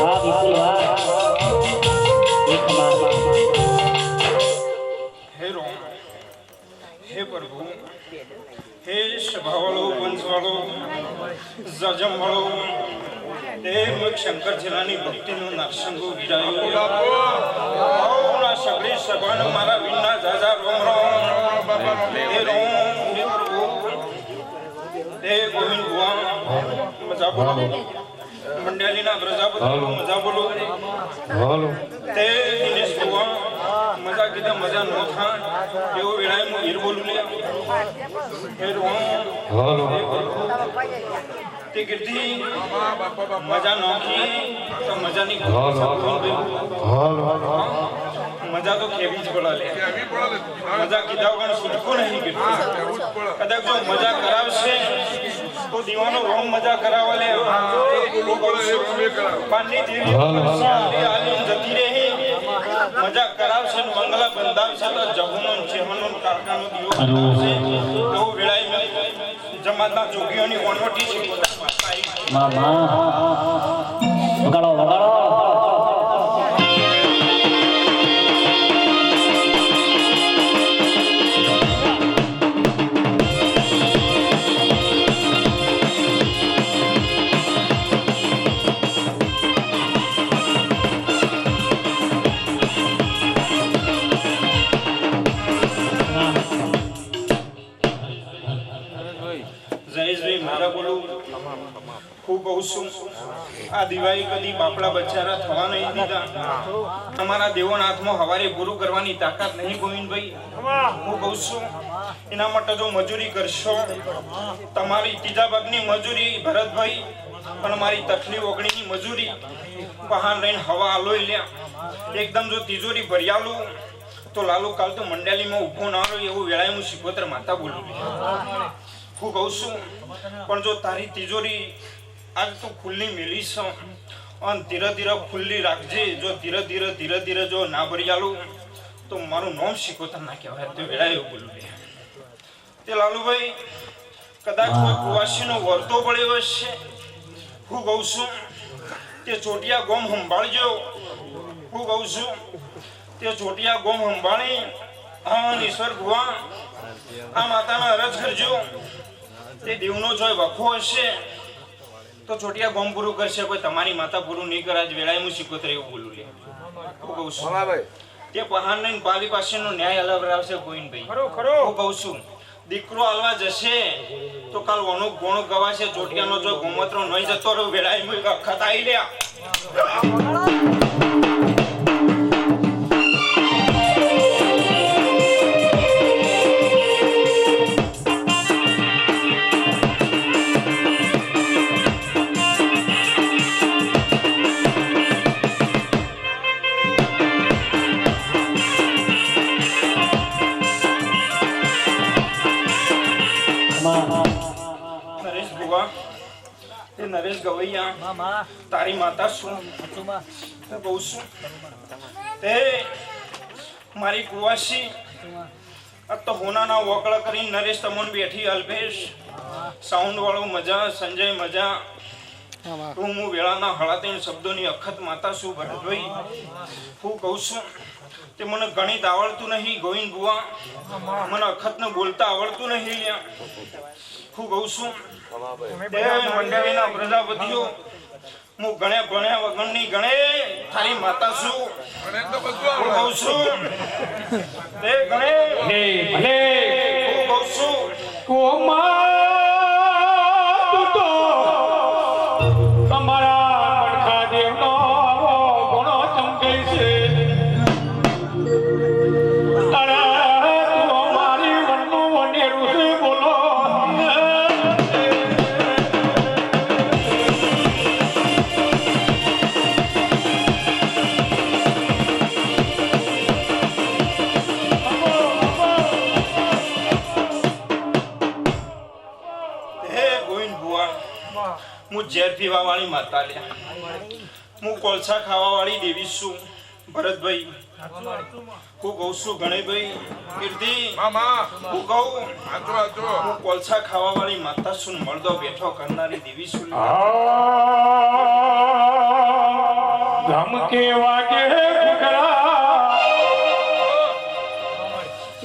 Speaker 5: આ વિશ્વા એક મારા
Speaker 7: હે રોમ હે પ્રભુ હે સભાવાળો વંશવાળો જજમવાળો તે શંકર જિલ્લાની ભક્તિનો નારસંગો વિરાયો સગળી સભાને મારા વિના જાજા રોમ રોમ હે રોમ હે પ્રભુ હે ગોવિંદ ભુવા મજા બોલો મંડળીના પ્રજાપતિ મજા બોલો તે દિનેશ ભુવા મજા કીધા મજા નો થા એવો વેળાએ હું હીર બોલું લે હે રોમ તે કીર્તિ મજા નોખી તો મજાની મજા તો કેવી જ પડે લે મજા કીધા વગર છૂટકો નહીં કીધું કદાચ જો મજા કરાવશે તો દીવાનો રોમ મજા કરાવવા લે પાનની દેવી આલીન જતી રહે મજા કરાવશે ને મંગલા બંધાવશે તો જહુનો ચેહનો કાકાનો દીવો બનાવશે તો વેળાએ જમાતના જોગીઓની વણવટી છે
Speaker 5: મામા વગાડો વગાડો
Speaker 7: જયેશભાઈ મારા બોલું ખૂબ કહું છું આ દિવાળી કદી બાપડા બચારા થવા નહીં દીધા તમારા દેવોના હાથમાં હવારે પૂરું કરવાની તાકાત નહીં ગોવિંદભાઈ હું કહું છું એના માટે જો મજૂરી કરશો તમારી ત્રીજા ભાગની મજૂરી ભરતભાઈ પણ મારી તકલીફ ઓગણીની મજૂરી બહાર લઈને હવા આલોઈ લ્યા એકદમ જો તિજોરી ભરિયાલું તો લાલુ કાલ તો મંડાલીમાં ઊભો ના રહ્યો એવું વેળાએ હું શિકોતર માતા બોલું
Speaker 11: હું કહું છું પણ જો તારી તિજોરી આજ તો ખુલ્લી મેલી છે અને ધીરે ધીરે ખુલ્લી રાખજે. જો ધીરે ધીરે જો ના ભરી આલું તો મારું નામ શીખોતર ના કહેવાય. તો વેળા એવું બોલું લે તે લાલુભાઈ કદાચ કોઈ કુવાસીનો વર્તો પડ્યો હશે. હું કહું છું તે ચોટિયા ગોમ સંભાળજો. હું કહું છું તે ચોટિયા ગોમ સંભાળી હા ઈશ્વર ભુવા આ માતાના અરજ કરજો. તે દેવનો જો વખો હશે તો ચોટિયા ગોમ પૂરું કરશે. કોઈ તમારી માતા પૂરું નહીં કરે. આજ વેળાએ હું શીખોતર એવું બોલું લે. હું કહું છું તે પહાણ ને પાલી પાસેનો ન્યાય અલવરાવશે કોઈ ભાઈ. હું કહું છું દીકરો હાલવા જશે તો કાલ વનો ગોણો ગવાશે. ચોટિયાનો જો ગોમત્રો નહીં જતો રહ્યો વેળાએ હું અખત આવી લ્યા. નરેશ ભુવા તે નરેશ ગવૈયા તારી માતા શું હું કહું છું તે મારી કુવાસી આ તો હોનાના વકળા કરીને નરેશ તમોન બેઠી અલ્પેશ સાઉન્ડ વાળો મજા સંજય મજા તો હું વેળાના હળાતીન શબ્દોની અખત માતા શું ભરતભાઈ. હું કહું છું તે મને ગણિત આવડતું નહીં ગોવિંદ બુવા. મને અખતને બોલતા આવડતું નહીં. હું કહું છું તે મંડળીના પ્રજાપતિઓ હું ભણ્યા વગરની ગણે તારી માતા શું. હું કહું છું તે ગણે હું કહું છું હું ઝેર પીવા વાળી માતા લ્યા. હું કોલસા ખાવા વાળી દેવી છું ભરતભાઈ. હું કહું છું ગણેશભાઈ કીર્તિ હું કહું હું કોલસા ખાવા વાળી માતા છું. મળદો બેઠો કરનારી દેવી છું.
Speaker 7: ગમ કે વાગે ઘુઘરા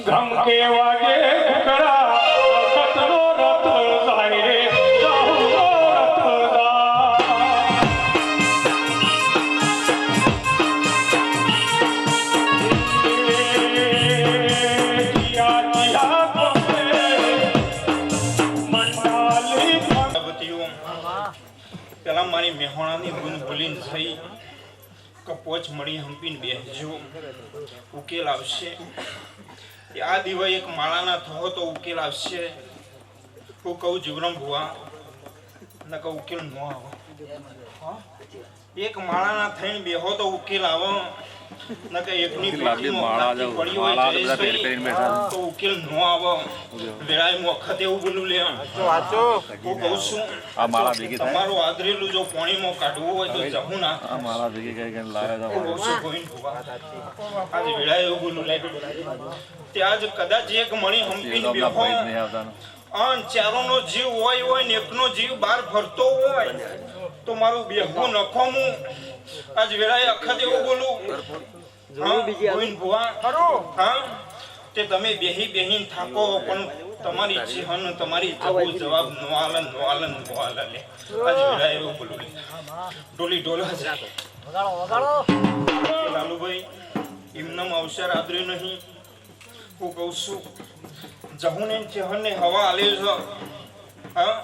Speaker 7: ગમ કે વાગે ઘુઘરા અખતનો રથ જાય રે
Speaker 11: પેલા મારી મેહોણાની ગુણ ભૂલીને થઈ કપોચ મળી હંપીને બેસજો. ઉકેલ આવશે. આ દિવાય એક માળાના થયો તો ઉકેલ આવશે. હું કહું જીવરામ ભુવા ન કહું ઉકેલ ન આવો. એક માળાના થઈને બેહો તો ઉકેલ આવો. ન કે એકની પેટીમાં પડી હોય તો ઉકેલ ન આવો. વેળાએ વખત એવું બોલું લે. હું કહું છું તમારું આદરેલું જો પાણીમાં કાઢવું હોય તો જવું ના. આજે વેળાએ એવું બોલું લે. ત્યાં જ કદાચ એક મણી હંપીને બેહો અને ચારોનો જીવ હોય ને એકનો જીવ બહાર ફરતો હોય તો મારું બેહવું નખોમું. આજ વેળાએ અખત એવું બોલું ગોવિંદ ભુવા તે તમે બેહીને થાકો પણ તમારી જીહન તમારી જવાબ નો આલન લે. આજ વેળાએ એવું બોલું ડોલી ડોલા જાય લાલુભાઈ એમનામ અવસર આદર્યો નહીં. હું કહું છું જહું ને ચેહન ને હવા આલે છે. હા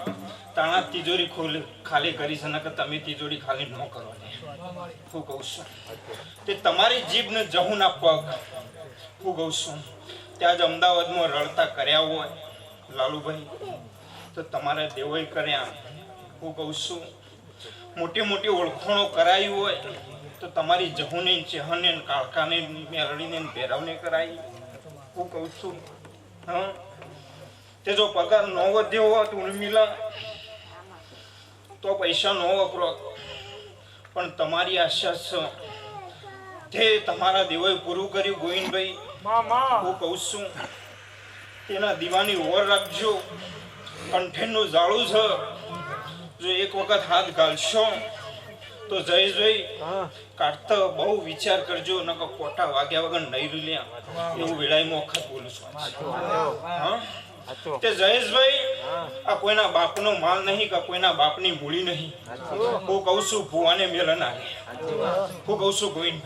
Speaker 11: તાણા તિજોરી ખાલી કરી છે. નકર તમે તિજોરી ખાલી ન કરો. હું કહું છું તે તમારી જીભને જહું ના પગ. હું કહું છું ત્યાં જ અમદાવાદમાં રડતા કર્યા હોય લાલુભાઈ તો તમારા દેવોય કર્યા. હું કહું છું મોટી મોટી ઓળખાણો કરાવી હોય તો તમારી જહુને ચેહને કાળકાને મેળડીને ભેરવને કરાવી. હું કહું છું હા તે જો પગાર ન વધ્યો હોત ઉર્મિલા તો પૈસા ન વપરો, પણ તમારી આશા છે તે તમારા દેવોએ પૂરું કર્યું. ગોવિંદભાઈ હું કહું છું તેના દીવાની ઓર રાખજો. કંઠેરનું જાળું છે, જો એક વખત હાથ ગાલશો તો જયેશભાઈ કાઢતા બહુ વિચાર કરજો, નકર કોટા વાગ્યા વગર નહીં રૂલ્યા એવું વેળાઈમાં વખત બોલું છું. હા તે જયેશભાઈ આ કોઈના બાપનો માલ નહીં કે કોઈના બાપની મૂડી નહીં. હું કહું છું ભુવાને મેલન આવે. હું કહું છું ગોવિંદ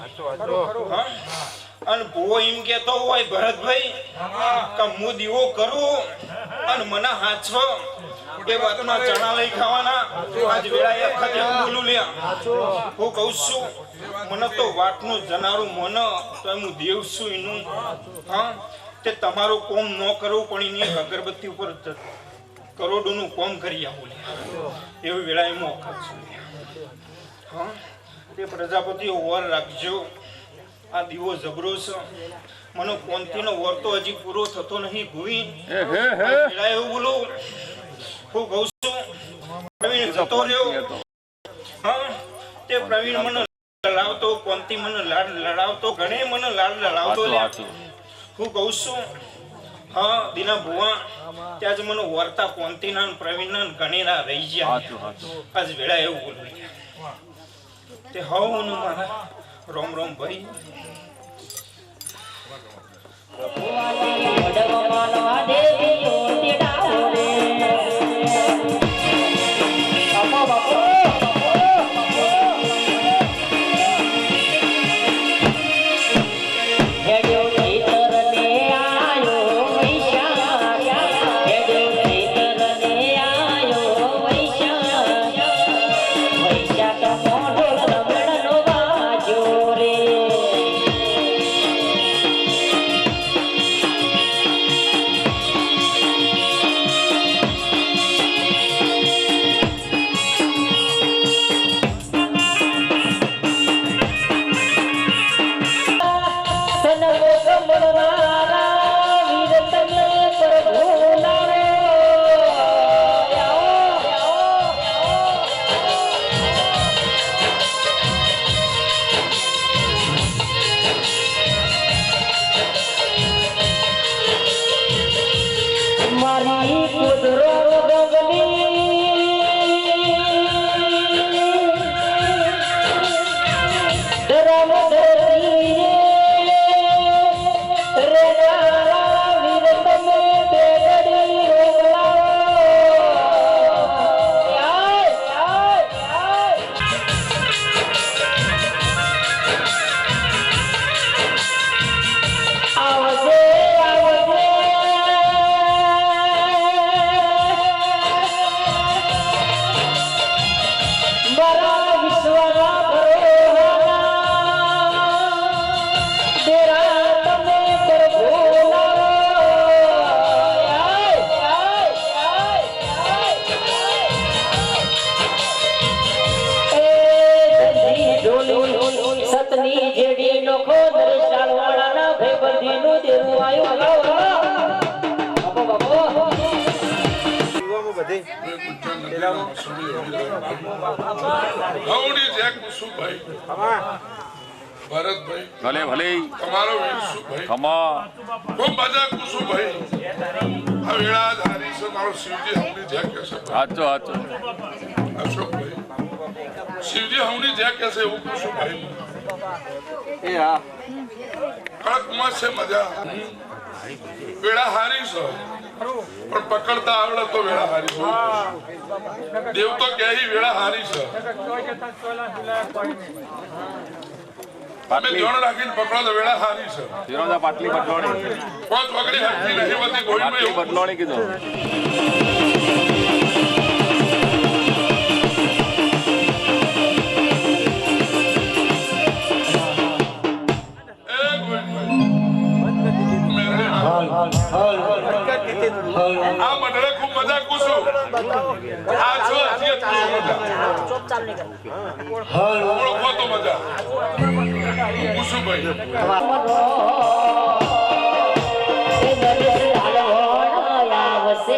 Speaker 11: હા અને ભુવો એમ કેતો હોય ભરતભાઈ કે હું દીવો કરું અને મને હાચવો એ વાતના ચણા લઈ ખાવાના. આજ વેળાએ વખત એવું બોલું લ્યા. હું કહું છું મને તો વાટનું જનારું મન તો હું દેવ છું એનું. હા તે તમારું કોમ ન કરવું પણ એની અગરબત્તી ઉપર કરોડોનું કોમ કરી આવું એવી વેળાએ મોખત છું. હા તે પ્રજાપતિઓ વર રાખજો. આ દીવો જબરો છે, મને કોંતીનો વર તો હજી પૂરો થતો નહીં. ભૂઈ વેળાએ એવું બોલું. હું કહું છું પ્રવીણ જતો રહ્યો. હા તે પ્રવીણ મને લડાવતો, કોંતી મને લાડ લડાવતો, ઘણે મને લાડ લડાવતો. હું કહું છું હા દીના ભુવા ત્યાં જ મને વર્તા કોંતીના પ્રવીણના ગણેરા રહી ગયા. આજ વેળા એવું બોલું તે હું મારા રોમ રોમ ભાઈ.
Speaker 10: ભલે ભલે
Speaker 8: તમારો વીરસુભાઈ
Speaker 10: ખમા
Speaker 8: ખૂબ મજા કુસુભાઈ આ વેળા ધારી છે મારો શિવજી હમણી જે કે છે
Speaker 10: સાચો સાચો
Speaker 8: અશોકભાઈ શિવજી હમણી જે કે છે એવું કુસુભાઈ
Speaker 10: એ હા
Speaker 8: કડકમાં છે મજા વેળા હારી છે પણ પકડતા આવડે તો વેળા હારી છે. દેવ તો કહે વેળા હારી છે તમે જોણ રાખીને પકડો તો વેળા હારી છે.
Speaker 10: તિરોડા પાટલી બદલોણી
Speaker 8: પાંચ વગડી હરકી નહીં વધી ગોળીમાં એવું
Speaker 10: બદલોણી કીધું.
Speaker 8: આ મંડળે ખૂબ મજા કુશું આ છો હજી ઓળખો તો મજા કુશુભાઈ
Speaker 5: આવશે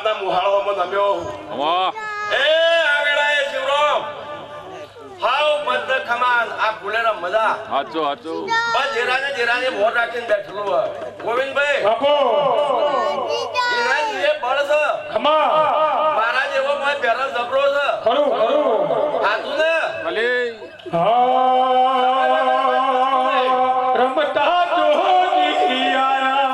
Speaker 12: ગામના મુહાળોમાં નમ્યો એ આવેલા શિવરામ હાઉ બંધ ખમાન આ ફૂલેરા મજા
Speaker 10: હાચો હાચો
Speaker 12: બસ જેરાને મોર રાખીને બેઠેલો હોય ગોવિંદભાઈ
Speaker 7: બાપો
Speaker 12: એ બળ છે
Speaker 7: ખમા
Speaker 12: મારા જેવો મોય પહેલા જબરો છે
Speaker 7: ખરું
Speaker 12: હાતું ને
Speaker 10: ભલે
Speaker 7: રમતા જોજી આયા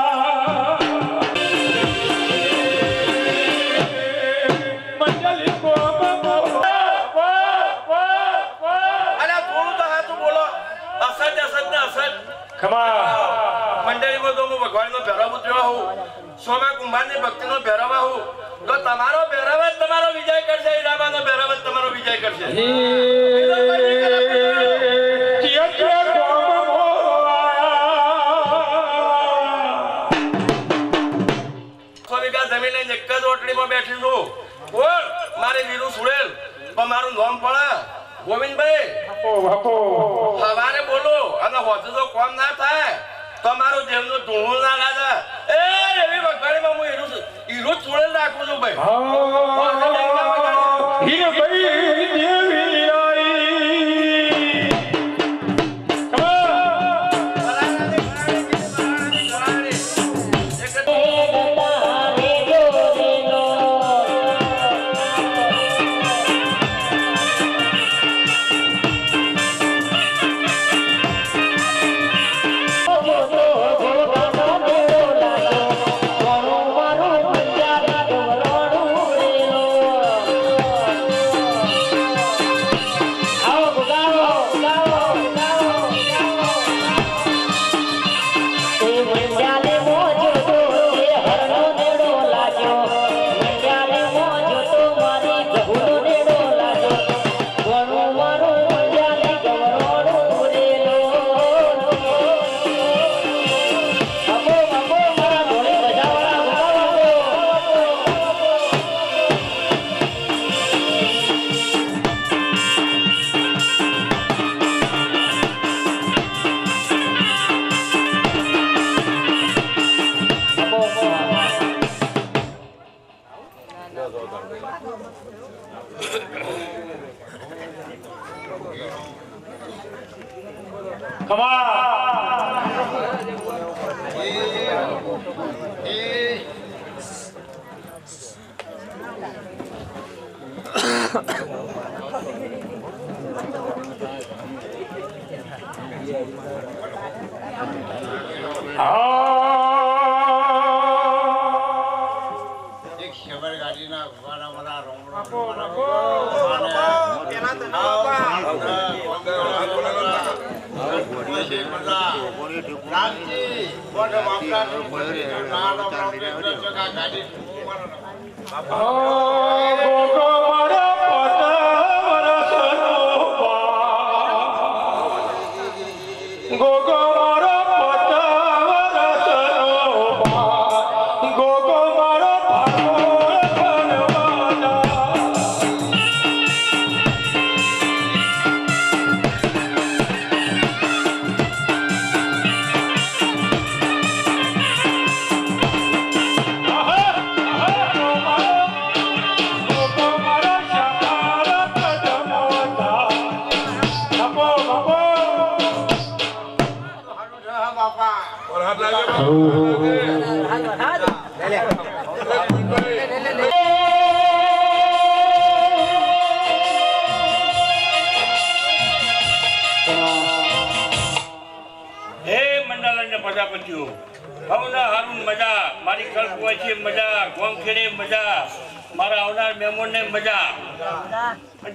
Speaker 7: મંજલી કો
Speaker 12: અરે થોડું તો હાથું બોલો અસત ને અસત
Speaker 7: ખમા
Speaker 12: મંડળીમાં તો હું ભગવાનનો ભેરવ ઉતર્યો હું સોમા કુંભારની ભક્તિનો ભેરવ હું તો તમારો ભેરવ જ તમારો વિજય કરશે હીરાબાનો ભેરવ જ તમારો વિજય કરશે જમીન એક જ ઓટડીમાં બેઠી છું કોણ મારે વીરું સુડેલ પણ મારું નામ પડે ગોવિંદભાઈ સવારે બોલો અને હોતું તો કોમ ના થાય તો મારું જેમનું ધૂણું ના લાગે એ એવી વખાણીમાં હું હીરું સુડેલ રાખું છું ભાઈ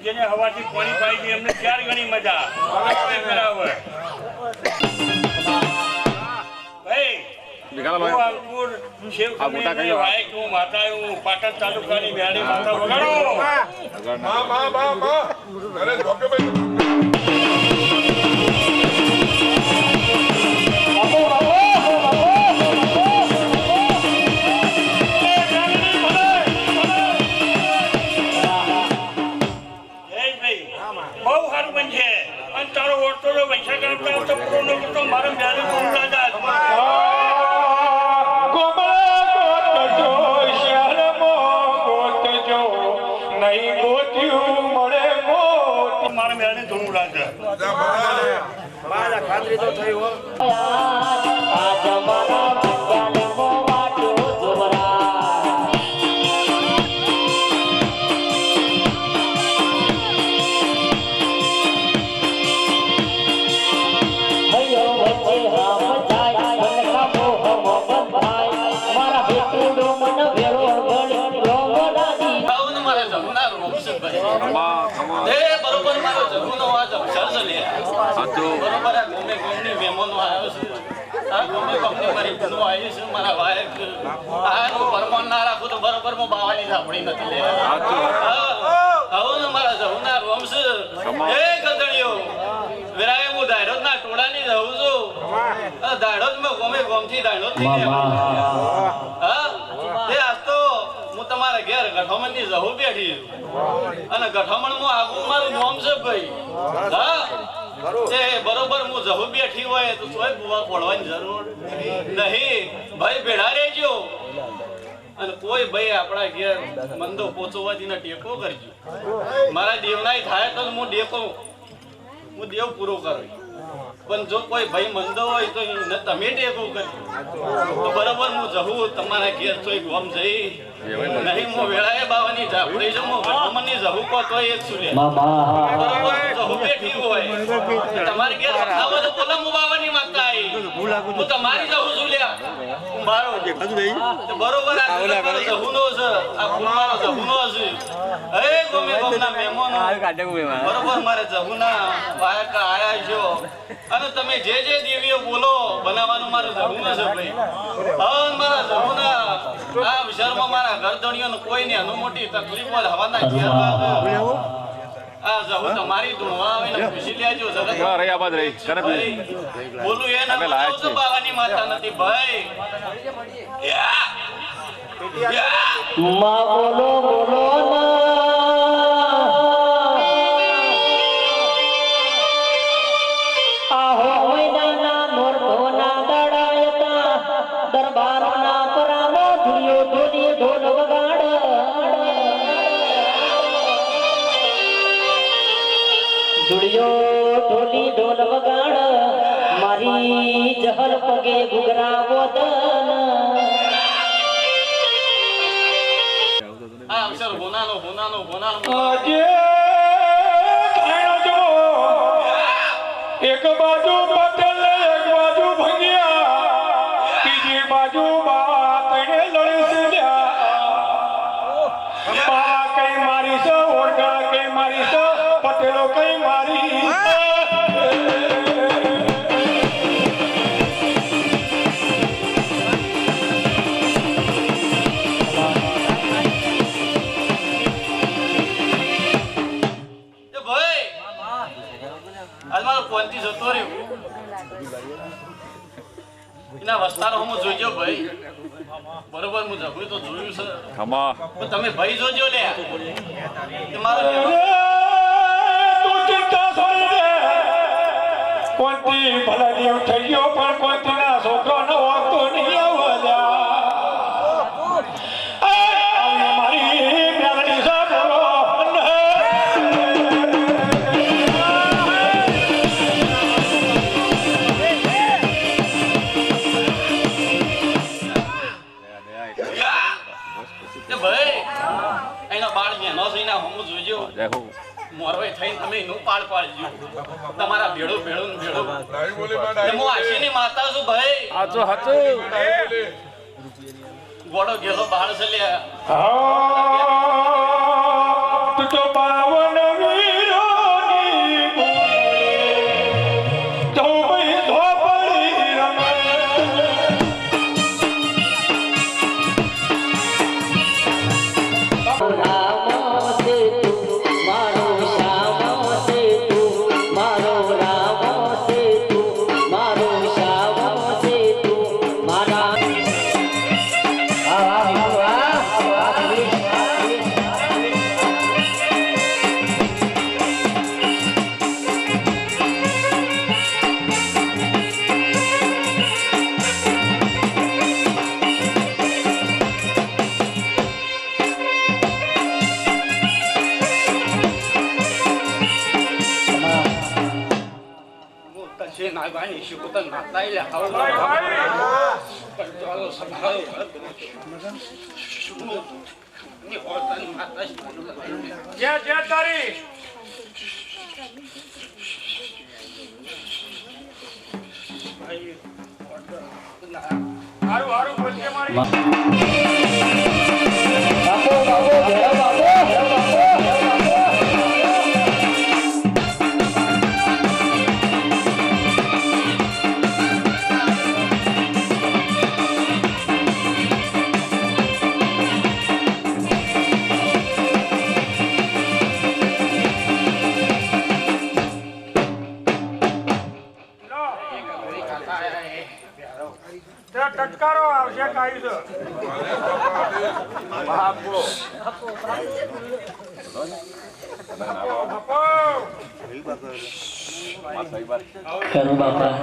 Speaker 12: જેને હવાથી પાણી પાઈ છે એમને 4 ગણી મજા બરાબર ભાઈ અંકુર શેવ કમી વાય કો માતા હું પાટણ તાલુકાની બેડી માતા વગાડો માં અરે ધોકે ભાઈ
Speaker 7: ગોમળા ગોટ જો શ્યાલ મો
Speaker 8: ઘણું લાગે
Speaker 2: ખાતરી તો થઈ હો
Speaker 5: આજ મારા ભક્યાને મોવાટો જોરા
Speaker 12: તમારા ઘેર ગઠામણ ની જહુ બેઠી અને ગઠામણ માં આગુ મારું નામ છે ભાઈ હા તે બરોબર હું જહુ બેઠી હોય તો તોય બુવા પડવાની જરૂર નહીં ભાઈ ભેડા રહેજો અને કોઈ ભાઈ આપણા ઘેર મંદો પોચવાથી ટેકો કરજો મારા દેવનાય થાય તો હું દેવ પૂરો કરું પણ જો કોઈ ભાઈ મંદો હોય તો તમે ટેકો કરજો તો બરોબર હું જહું તમારા ઘેર તોય ગોમ જઈ નહીં હું વેળાએ બાવાની ઝાપડી જમો ગઠમની જહુ કો તો એક સુલે બરોબર જહુ બેઠી હોય તમારી ઘેર ખાવ તો બોલા હું બાવાની માંગતા આવી હું તમારી જહુ સુલ્યા મારો તો બરોબર આ જહુ નો છે આ ફૂલમારો જહુ નો છે એ ગમે ગમના મહેમાનો બરોબર મારે જહુ ના વાયકા આયા છો અને તમે જે દેવીઓ બોલો બનાવવાનું મારું જહુ ના છે ભાઈ હા મારા જહુ ના આ વિચારમાં મારા ગરદણીઓને કોઈને અનુમોટી તકલીફ હોય હવાના ઘેરમાં આ જહુ તમારી ધૂણવા આવે ને ખુશી લેજો જગત
Speaker 10: આબાદ રહી કરે
Speaker 12: બોલું એ ના તો બાવાની માતા નથી ભાઈ
Speaker 5: માં બોલો બોલો આહો મૈદાના મોરધોના દડાયતા દરબારના પરામો ધુલિયો ધોલી ઢોલ વગાડ ધુલિયો ઢોલી ઢોલ વગાડ મારી જહર પગે ઘુઘરા વદન
Speaker 12: આ અક્ષર હોનાનો
Speaker 1: આજે એક બાજુ પટેલ એક બાજુ ભંગિયા બીજી બાજુ તણે લડસ્યા કઈ મારી છે ઓરગા કઈ મારી છે પટેલો કઈ મારી
Speaker 12: એના વસ્તારો હું જોજો ભાઈ બરોબર હું જબરું તો જોયું છે તમે ભાઈ જોજો લે
Speaker 1: તું ચિંતા છોડી દે કોણથી ભલા દેવ થઈ ગયો પણ કોણથી ના છોકરો નો વાગતો નહીં આવલ્યા મારી મેલડી છે બોલો
Speaker 12: મોરવાઈ થઈને તમે એનું પાડ પાડજો તમારા ભેડો હું આશીની માતા છું ભાઈ ગોળો ગેલો બહાર છે લ્યા
Speaker 1: તું તો પાવન વીરોની તો ભાઈ ધોપડી રમે
Speaker 11: છે નાગવાની શિકોતર નાતા એટલે હાવ ચાલો સંભાળો ની હોતાની માતા જ્યાં તારી હારું હારું પછી મારી
Speaker 5: બાપો બાપો ઘેરો બાપો
Speaker 11: ટટકારો આવશે કાઈ છે બાપો
Speaker 5: કરું બાપા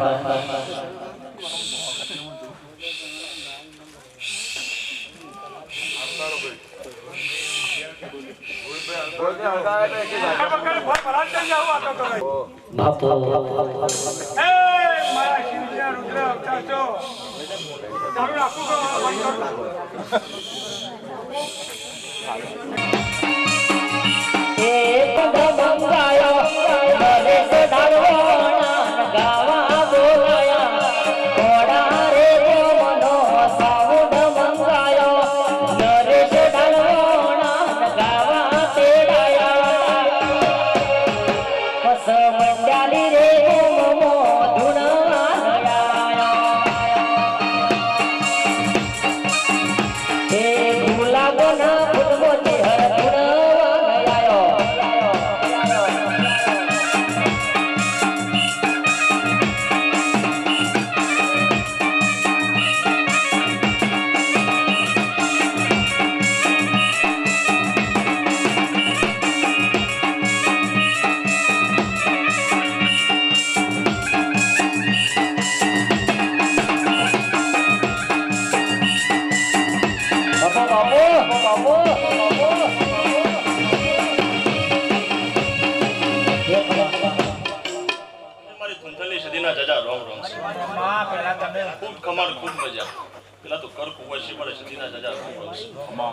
Speaker 5: બાપો
Speaker 11: મારા શિવજી રુદ્ર અવતાર છો તારું રાખું
Speaker 5: એ પદ મંગાયો નરેશ ડાળવાણા ગાવા બોલાયા ઘોડા રે મનો સાઉન્ડ મંગાયો નરેશ ડાળવાણા ગાવા તેડાયા પસ મંડાલી રે મમો ધુણવાયા એ ગુલાબના ફૂલમોતી હર
Speaker 12: ખૂબ કમાલ ખૂબ મજા પેલા તો કર કુંવરસી મારા સદીના જજા રોમ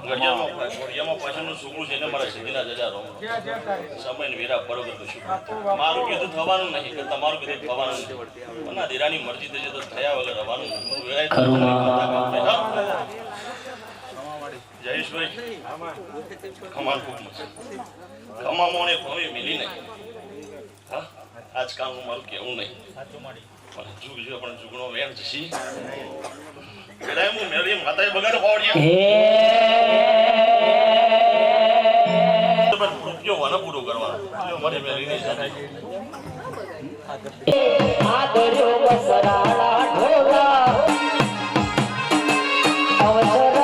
Speaker 12: ઘડિયામાં પાછળનું છોકરું છે ને મારા સદીના જજા રોમ સમય ને વેરા બરોબર તો શું મારું કીધું થવાનું નહીં કે તમારું કીધું થવાનું નથી પણ આ દેરાની મરજી થશે તો થયા વગર રહેવાનું જયેશભાઈ કમાલ ખૂબ મજા કમામોને ભવે મિલી નહીં હા આજકાલનું મારું કેવું નહીં પણ જુગ જો પણ જુગનો વેણ છે કદાય હું મેરી માતાએ બગાડ પાડ્યા રૂપિયો વાના પૂરો કરવાનો મને મેરી નહીં
Speaker 5: આ દરિયો બસરાળા ઢોલા અવસર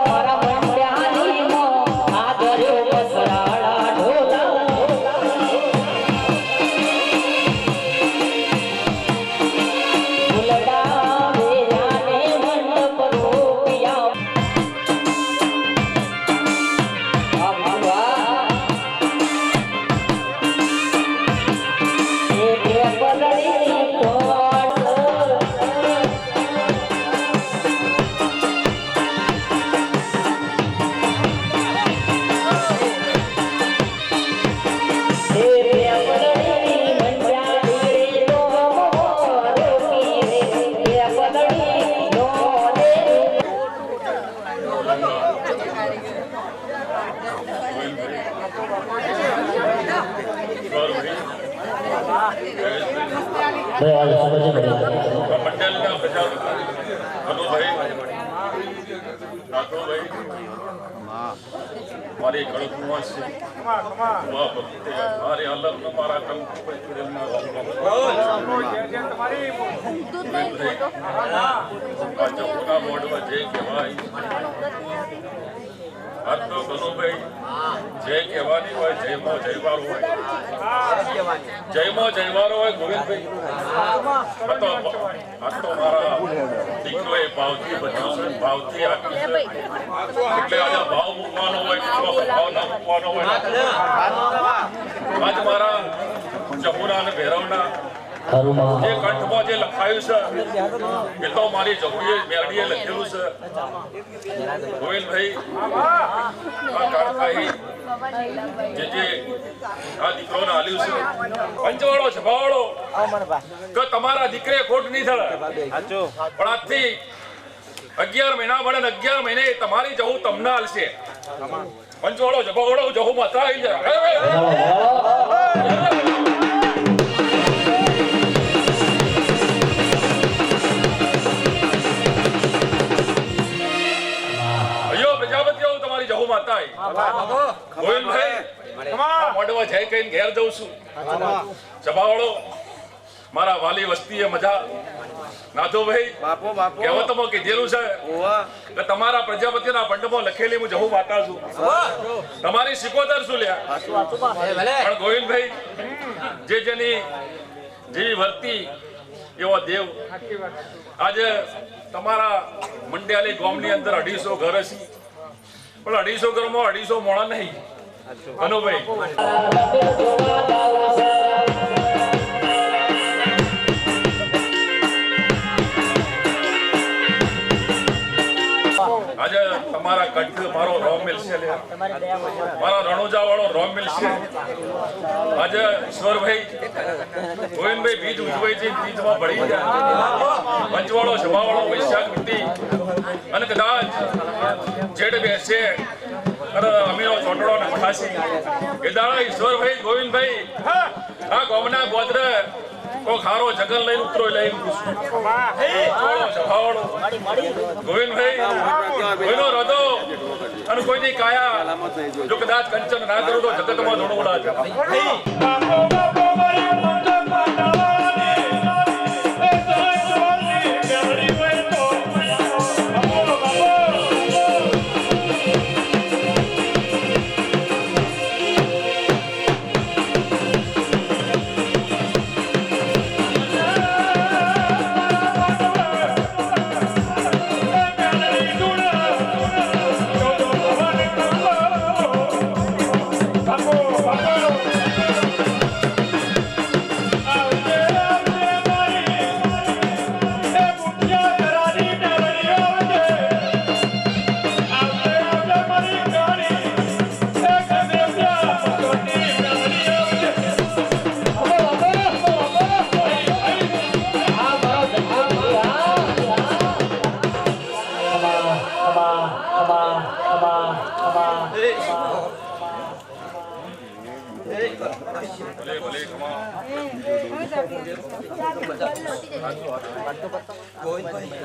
Speaker 5: મારા મંડ્યાની મો આ દરિયો બસરાળા ઢોલા
Speaker 8: મારી કળકુંવર છે મારી અલગ ન મારા કંકુ પર ચૂડેલના ચપુના મોઢમાં જે કહેવાય આ તો ગનુભાઈ જે કહેવાની હોય જયમાં જયવારો હોય જયમાં જયવારો હોય ગોવિંદભાઈ આ તો મારા દીકરોએ ભાવથી બધું છે ભાવથી આપ્યું છે એટલે આજે ભાવ મૂકવાનો હોય ભાવ ના મૂકવાનો હોય આજ મારા ચપુરા અને ભૈરવના
Speaker 5: ખરુમાં
Speaker 10: જે કંઠમાં જે લખાયું છે એ તો મારી જગુએ મેરડીએ લખેલું છે ગોવિંદભાઈ આ કાળકાઈ જે આ દીકરોને આલ્યું છે પંચવાળો છપાવાળો કે તમારા દીકરે ખોટ નહીં થાય પણ આજથી 11 મહિના મળે 11 મહિને તમારી જવું તમને આલશે પંચવાળો છપાવાળો જવું માતા આવી જાય મોડવા જઈ કઈ ઘેર જઉં છું સભાવાળો મારા વાલી વસ્તીએ મજા નાથોભાઈ કહેવતમાં કીધેલું છે કે તમારા પ્રજાપતિના પંડમાં લખેલી હું જહુ માતા છું તમારી સિકોતર શું લ્યા પણ ગોવિંદભાઈ જે જેની જેવી વર્તી એવો દેવ આજે તમારા મંડ્યાલી ગામની અંદર 250 ઘર હશે પણ 250 ઘરમાં 250 મોણા નહીં કનુભાઈ આજે તમારા કંઠ મારો રોમ મિલશે મારા રણોજા વાળો રોમ મિલશે આજે ઈશ્વરભાઈ ગોવિંદભાઈ બીજ ઉજવાય છે બીજમાં ભળી જાય પંચવાળો સભાવાળો વૈશાખ મિતિ અને કદાચ જેડ બેસે અમીનો ચોટડો નખાસી એ દાડા ઈશ્વરભાઈ ગોવિંદભાઈ આ ગોમના ગોત્ર કો ખારો જગલ લઈને ઉતરો લઈને સભાવાળો ગોવિંદભાઈ કોઈનો હૃદય અને કોઈની કાયા જો કદાચ કંચન ના કરો તો જગતમાં ધોળોડા છે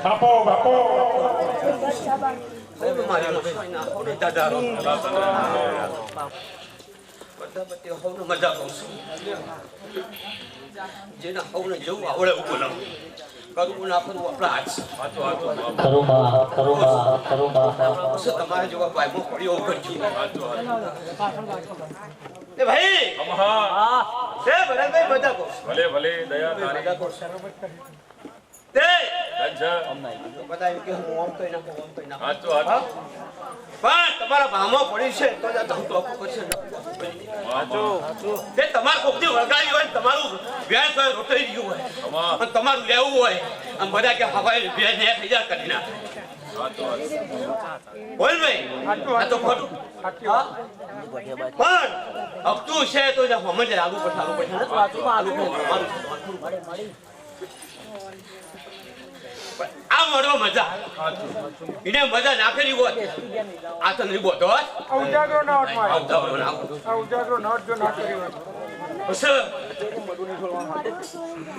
Speaker 8: બાપો બાપો
Speaker 12: મજા કહું છું જેના હવને જવું આવડે એવું બનાવું કરવું ના કરવું આપણા હાથ તમારે જેવા ભાઈમાં પડ્યો કરજો ભાઈ ભરતભાઈ બધા કહો
Speaker 10: ભલે ભલે દયા તારી
Speaker 12: તમારા ભાવમાં પડી છે તો તમારે કોકની વળગાડી હોય તમારું વ્યાજ હોય રોટાઈ ગયું હોય અને તમારું લેવું હોય આમ બધા કે હવાઈ વ્યાજ ને થઈ જાય કરી નાખે બોલ ભાઈ આ તો ખોટું પણ હપ્તું છે તો સમજ આગુ પડશે આ મળો મજા એને મજા નાખેલી હોત આ તો નહીં બોતો
Speaker 11: ઉજાગરો નોટ ઉજાગરો નોટ જો ના કરી હોય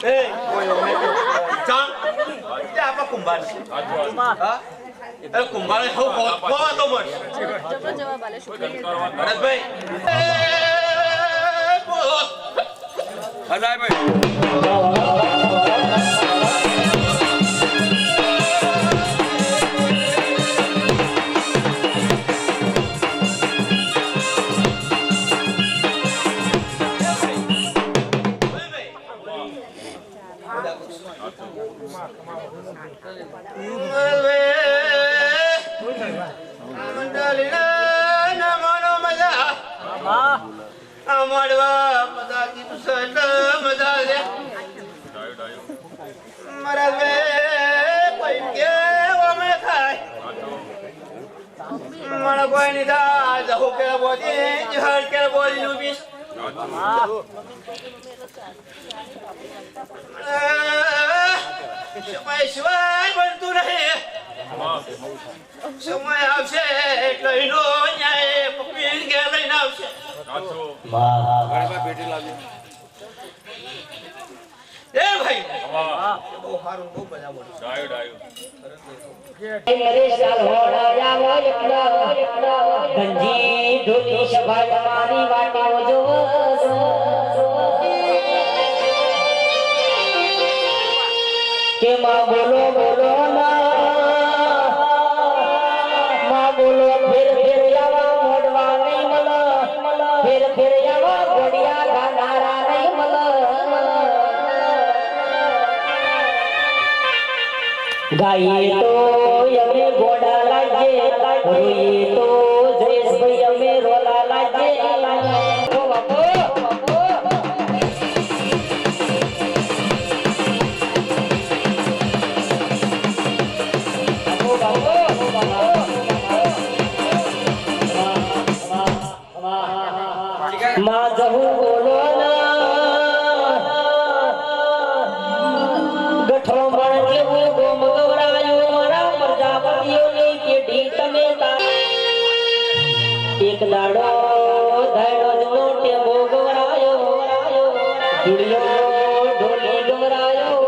Speaker 12: એ ચાંગ તે આપા કુંભાર છે હા એ કુંભાર હો કોવા તો મત જવાબ આલે શુક્રિયા ભરતભાઈ બોલો હદાયભાઈ
Speaker 6: મારા વે કોઈ કેવો મે ખાય મને કોઈ ની દા જહુ કે બોજી જહર કે બોજી લુબીસ સમય સિવાય બનતું નહીં સમય આવશે એટલે એનો ન્યાય પકડીને ઘેર લઈને આવશે એ ભાઈ બહુ સારું બહુ મજા બોલ
Speaker 5: ગંજી ઢોલી સભા તમારી વાટે જો કે માં બોલો બોલો માં બોલો ફેર ફેર આવા મોડવા નહીં મલ ફેર ફેર આવા ઘોડિયા ગાનારા નહીં મલ ગાઈએ તો અમે ઘોડા લાગે રોઈએ તો જયેશભાઈ અમે રોલા લાગે ઓ બાપો માં જહુ બોલો ગઠો મણ જેવું ગોમ ગવરાયો મારા પ્રજાપતિઓની પેઢી તમે એક દાડો ધૈડો જનો ટેબો ગવરાયો દુડિયો ઢોલી ગવરાયો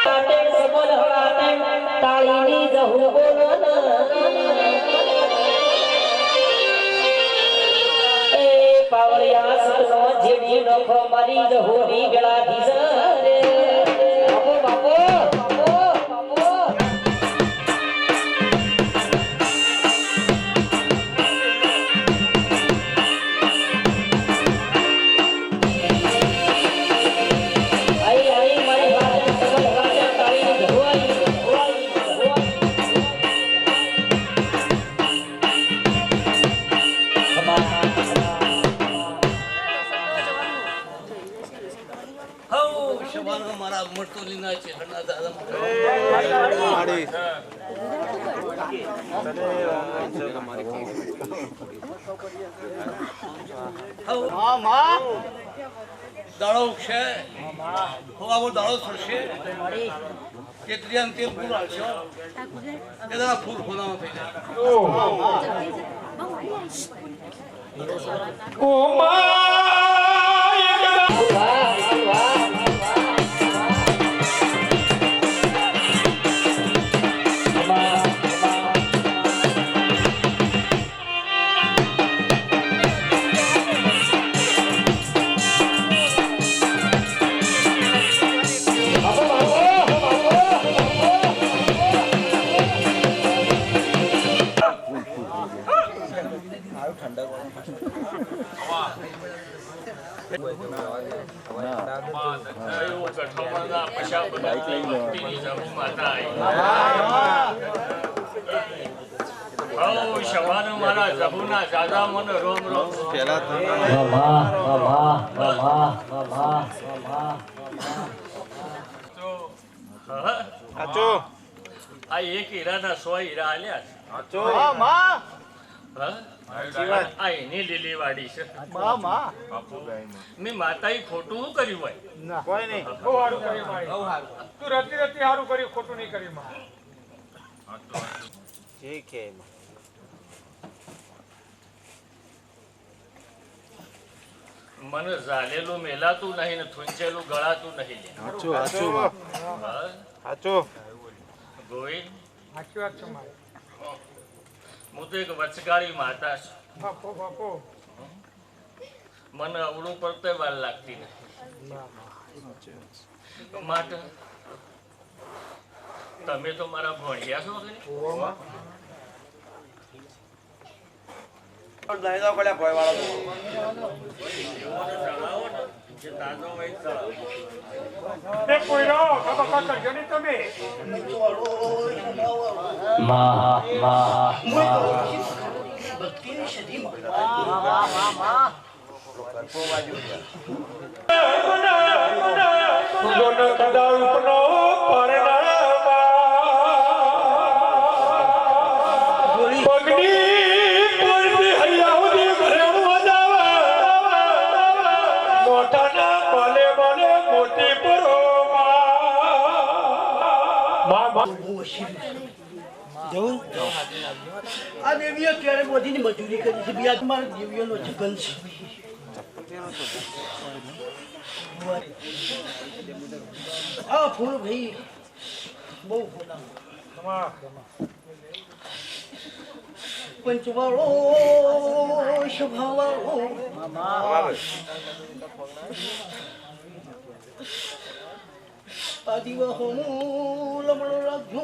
Speaker 5: તાટે સબલ હળાતે તાળીની જહુ બોલો પાવળિયા સતનો જેડી નખો મારી જહોરી ગળા ધીસરે બાપો બાપો આઈ આઈ મારી વાત સબલ વાતે તાળી જહોઈ
Speaker 9: મારા મટોલીના છે ઘણા દાદા દાડો છે હવા દાડો થશે કેટલી તેલ ફૂલ આવશે એ દાદા ફૂલ ખોલામાં થઈ જાય ઓ મારા જબુના દાદા મને રોમ રોમ આ એક હીરાના 100 હીરા આલ્યા આ એની લીલી વાડી છે મેં માતાએ ખોટું શું કર્યું હોય
Speaker 11: કોઈ નહીં બહુ સારું કર્યું તું રતી રતી સારું કર્યું ખોટું નહીં કર્યું ઠીક હે
Speaker 10: મને ઝાલેલું મેલાતું નહીં ને થુંચેલું ગળાતું નહીં ગોવિંદ હું તો એક વચગાળી માતા છું મને અવળું પડતે વાર લાગતી નથી માટે તમે તો મારા ભણ્યા છો
Speaker 6: આ દેવીઓ ક્યારે બધીની મજૂરી કરી છે બિયાજ મારા દેવીઓનો જીવન છે આ ફૂલ ભાઈ બહુ પંચવાળો સ્વભાવાળો આદિવા હોમો લમણો રાખજો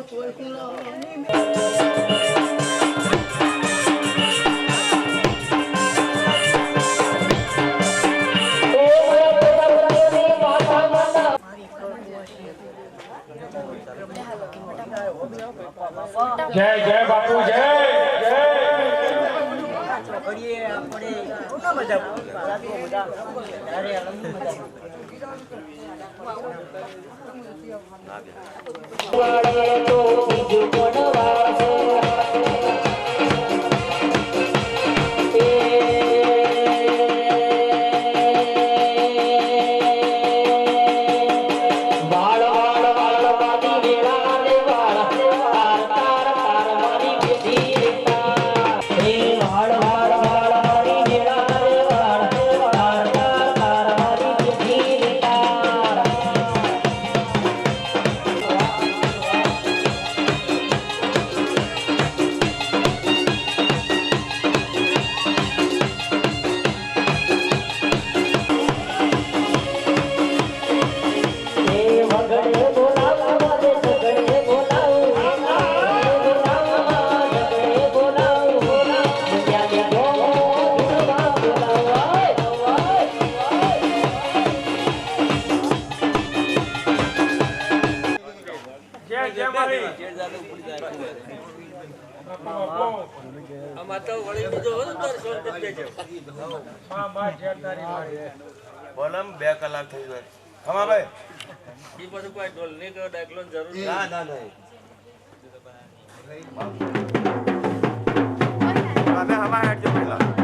Speaker 6: ચોય કુલાની
Speaker 7: જય જય બાપુ જય જય
Speaker 12: બોલમ 2 કલાક થઈ ગઈ હમા ભાઈ ઈ બધું કોઈ ઢોલ ની કે ડાયલોગ જરૂર ના ના નહીં અમે હમા હેડ જો પેલા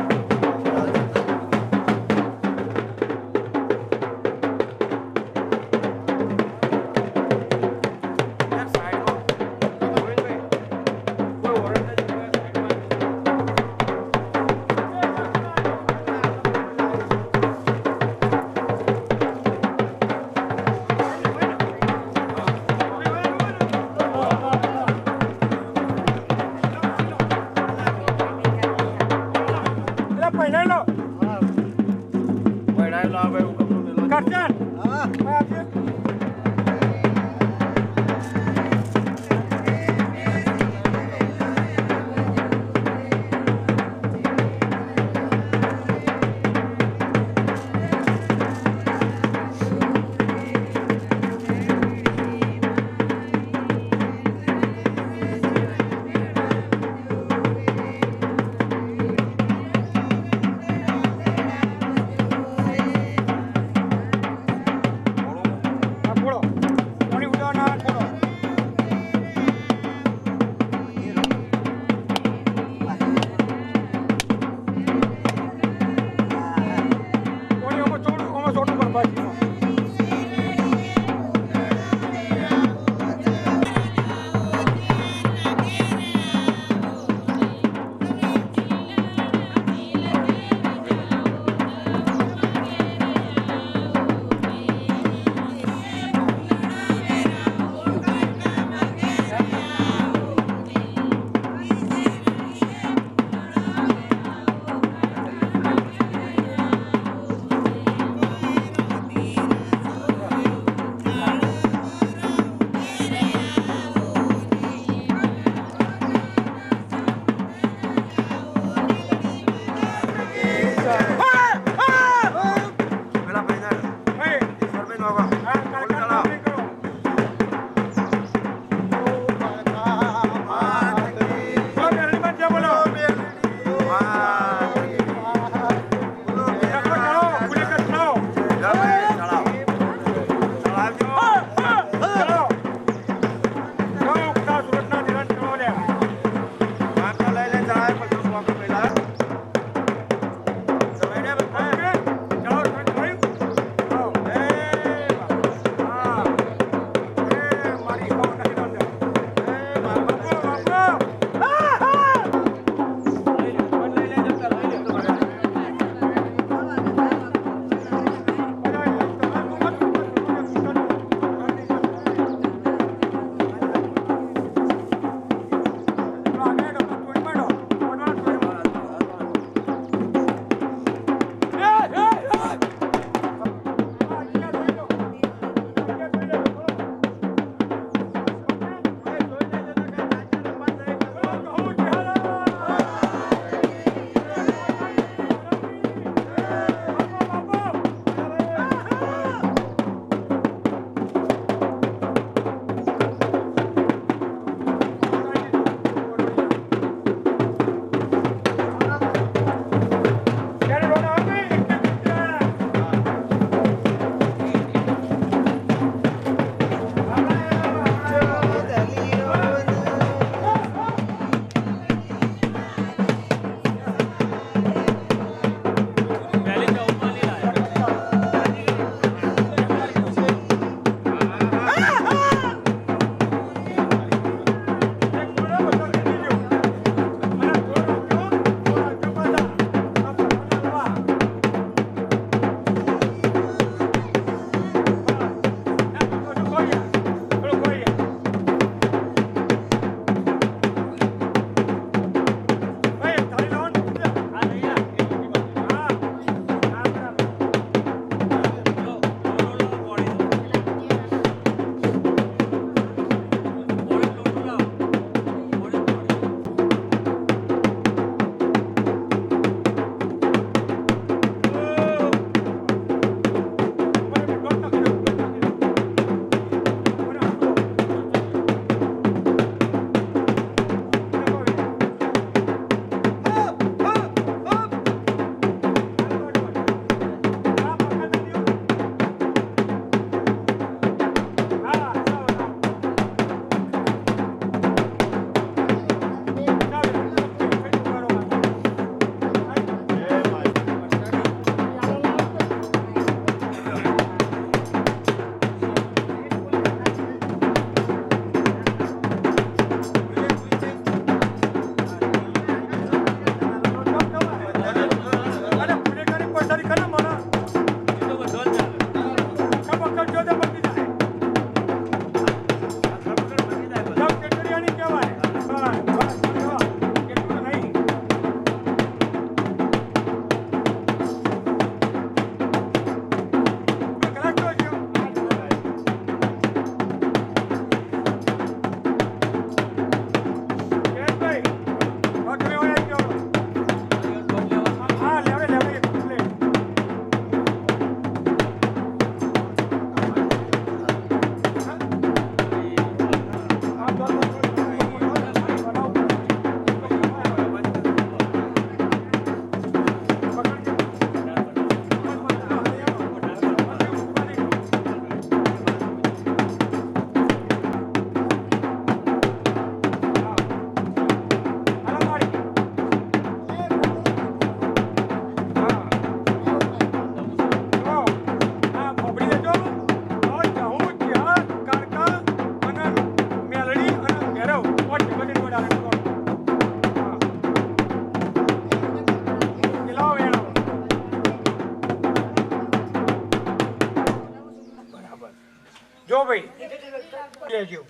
Speaker 13: જો ભાઈ લેજો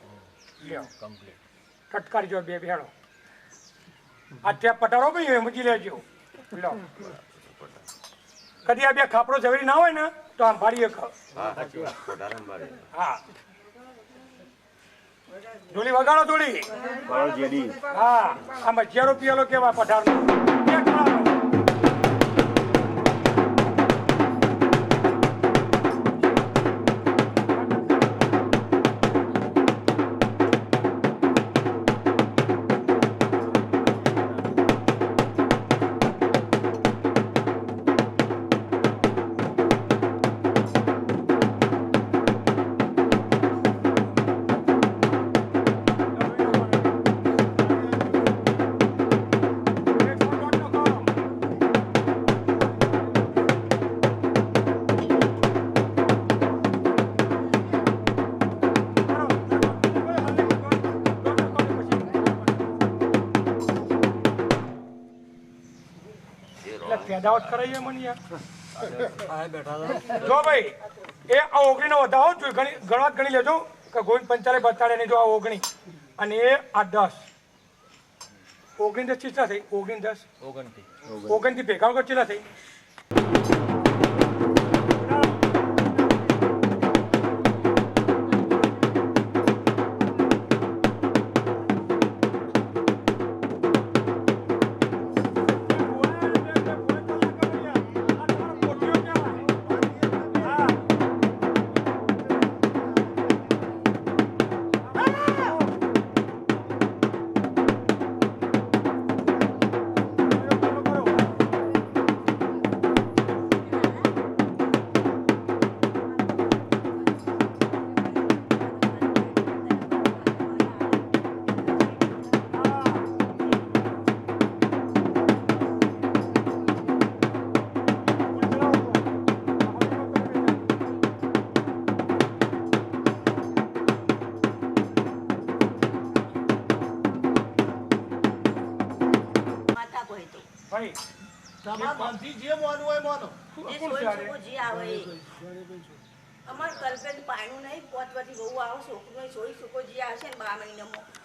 Speaker 13: લ્યો કટકાર જો બે ભેળો આ ત્યાં પટારો ભાઈ મૂકી લેજો લો કદી આ બે ખાપડો ઝવેરી ના હોય ને તો આમ ભાડીએ હા ઢોલી વગાડો થોડી હા આમ 1000 રૂપિયા કેવા પટાર પેદાવત કરાઈએ મને જો ભાઈ એ આ ઓગણીનો વધાવો જોઈએ ગણવા ગણી લેજો કે ગોવિંદ પંચાલે બતાડે ને જો આ 19 અને એ આ 10 19 ચીચા થઈ 19 10 થી ભેગા વગર ચેલા થઈ
Speaker 14: અમાર કલ્પેન પાણું નહીં પોત બધી બહુ આવો છોકરો છોડી શકો જે આવશે ને 12 મહિનામાં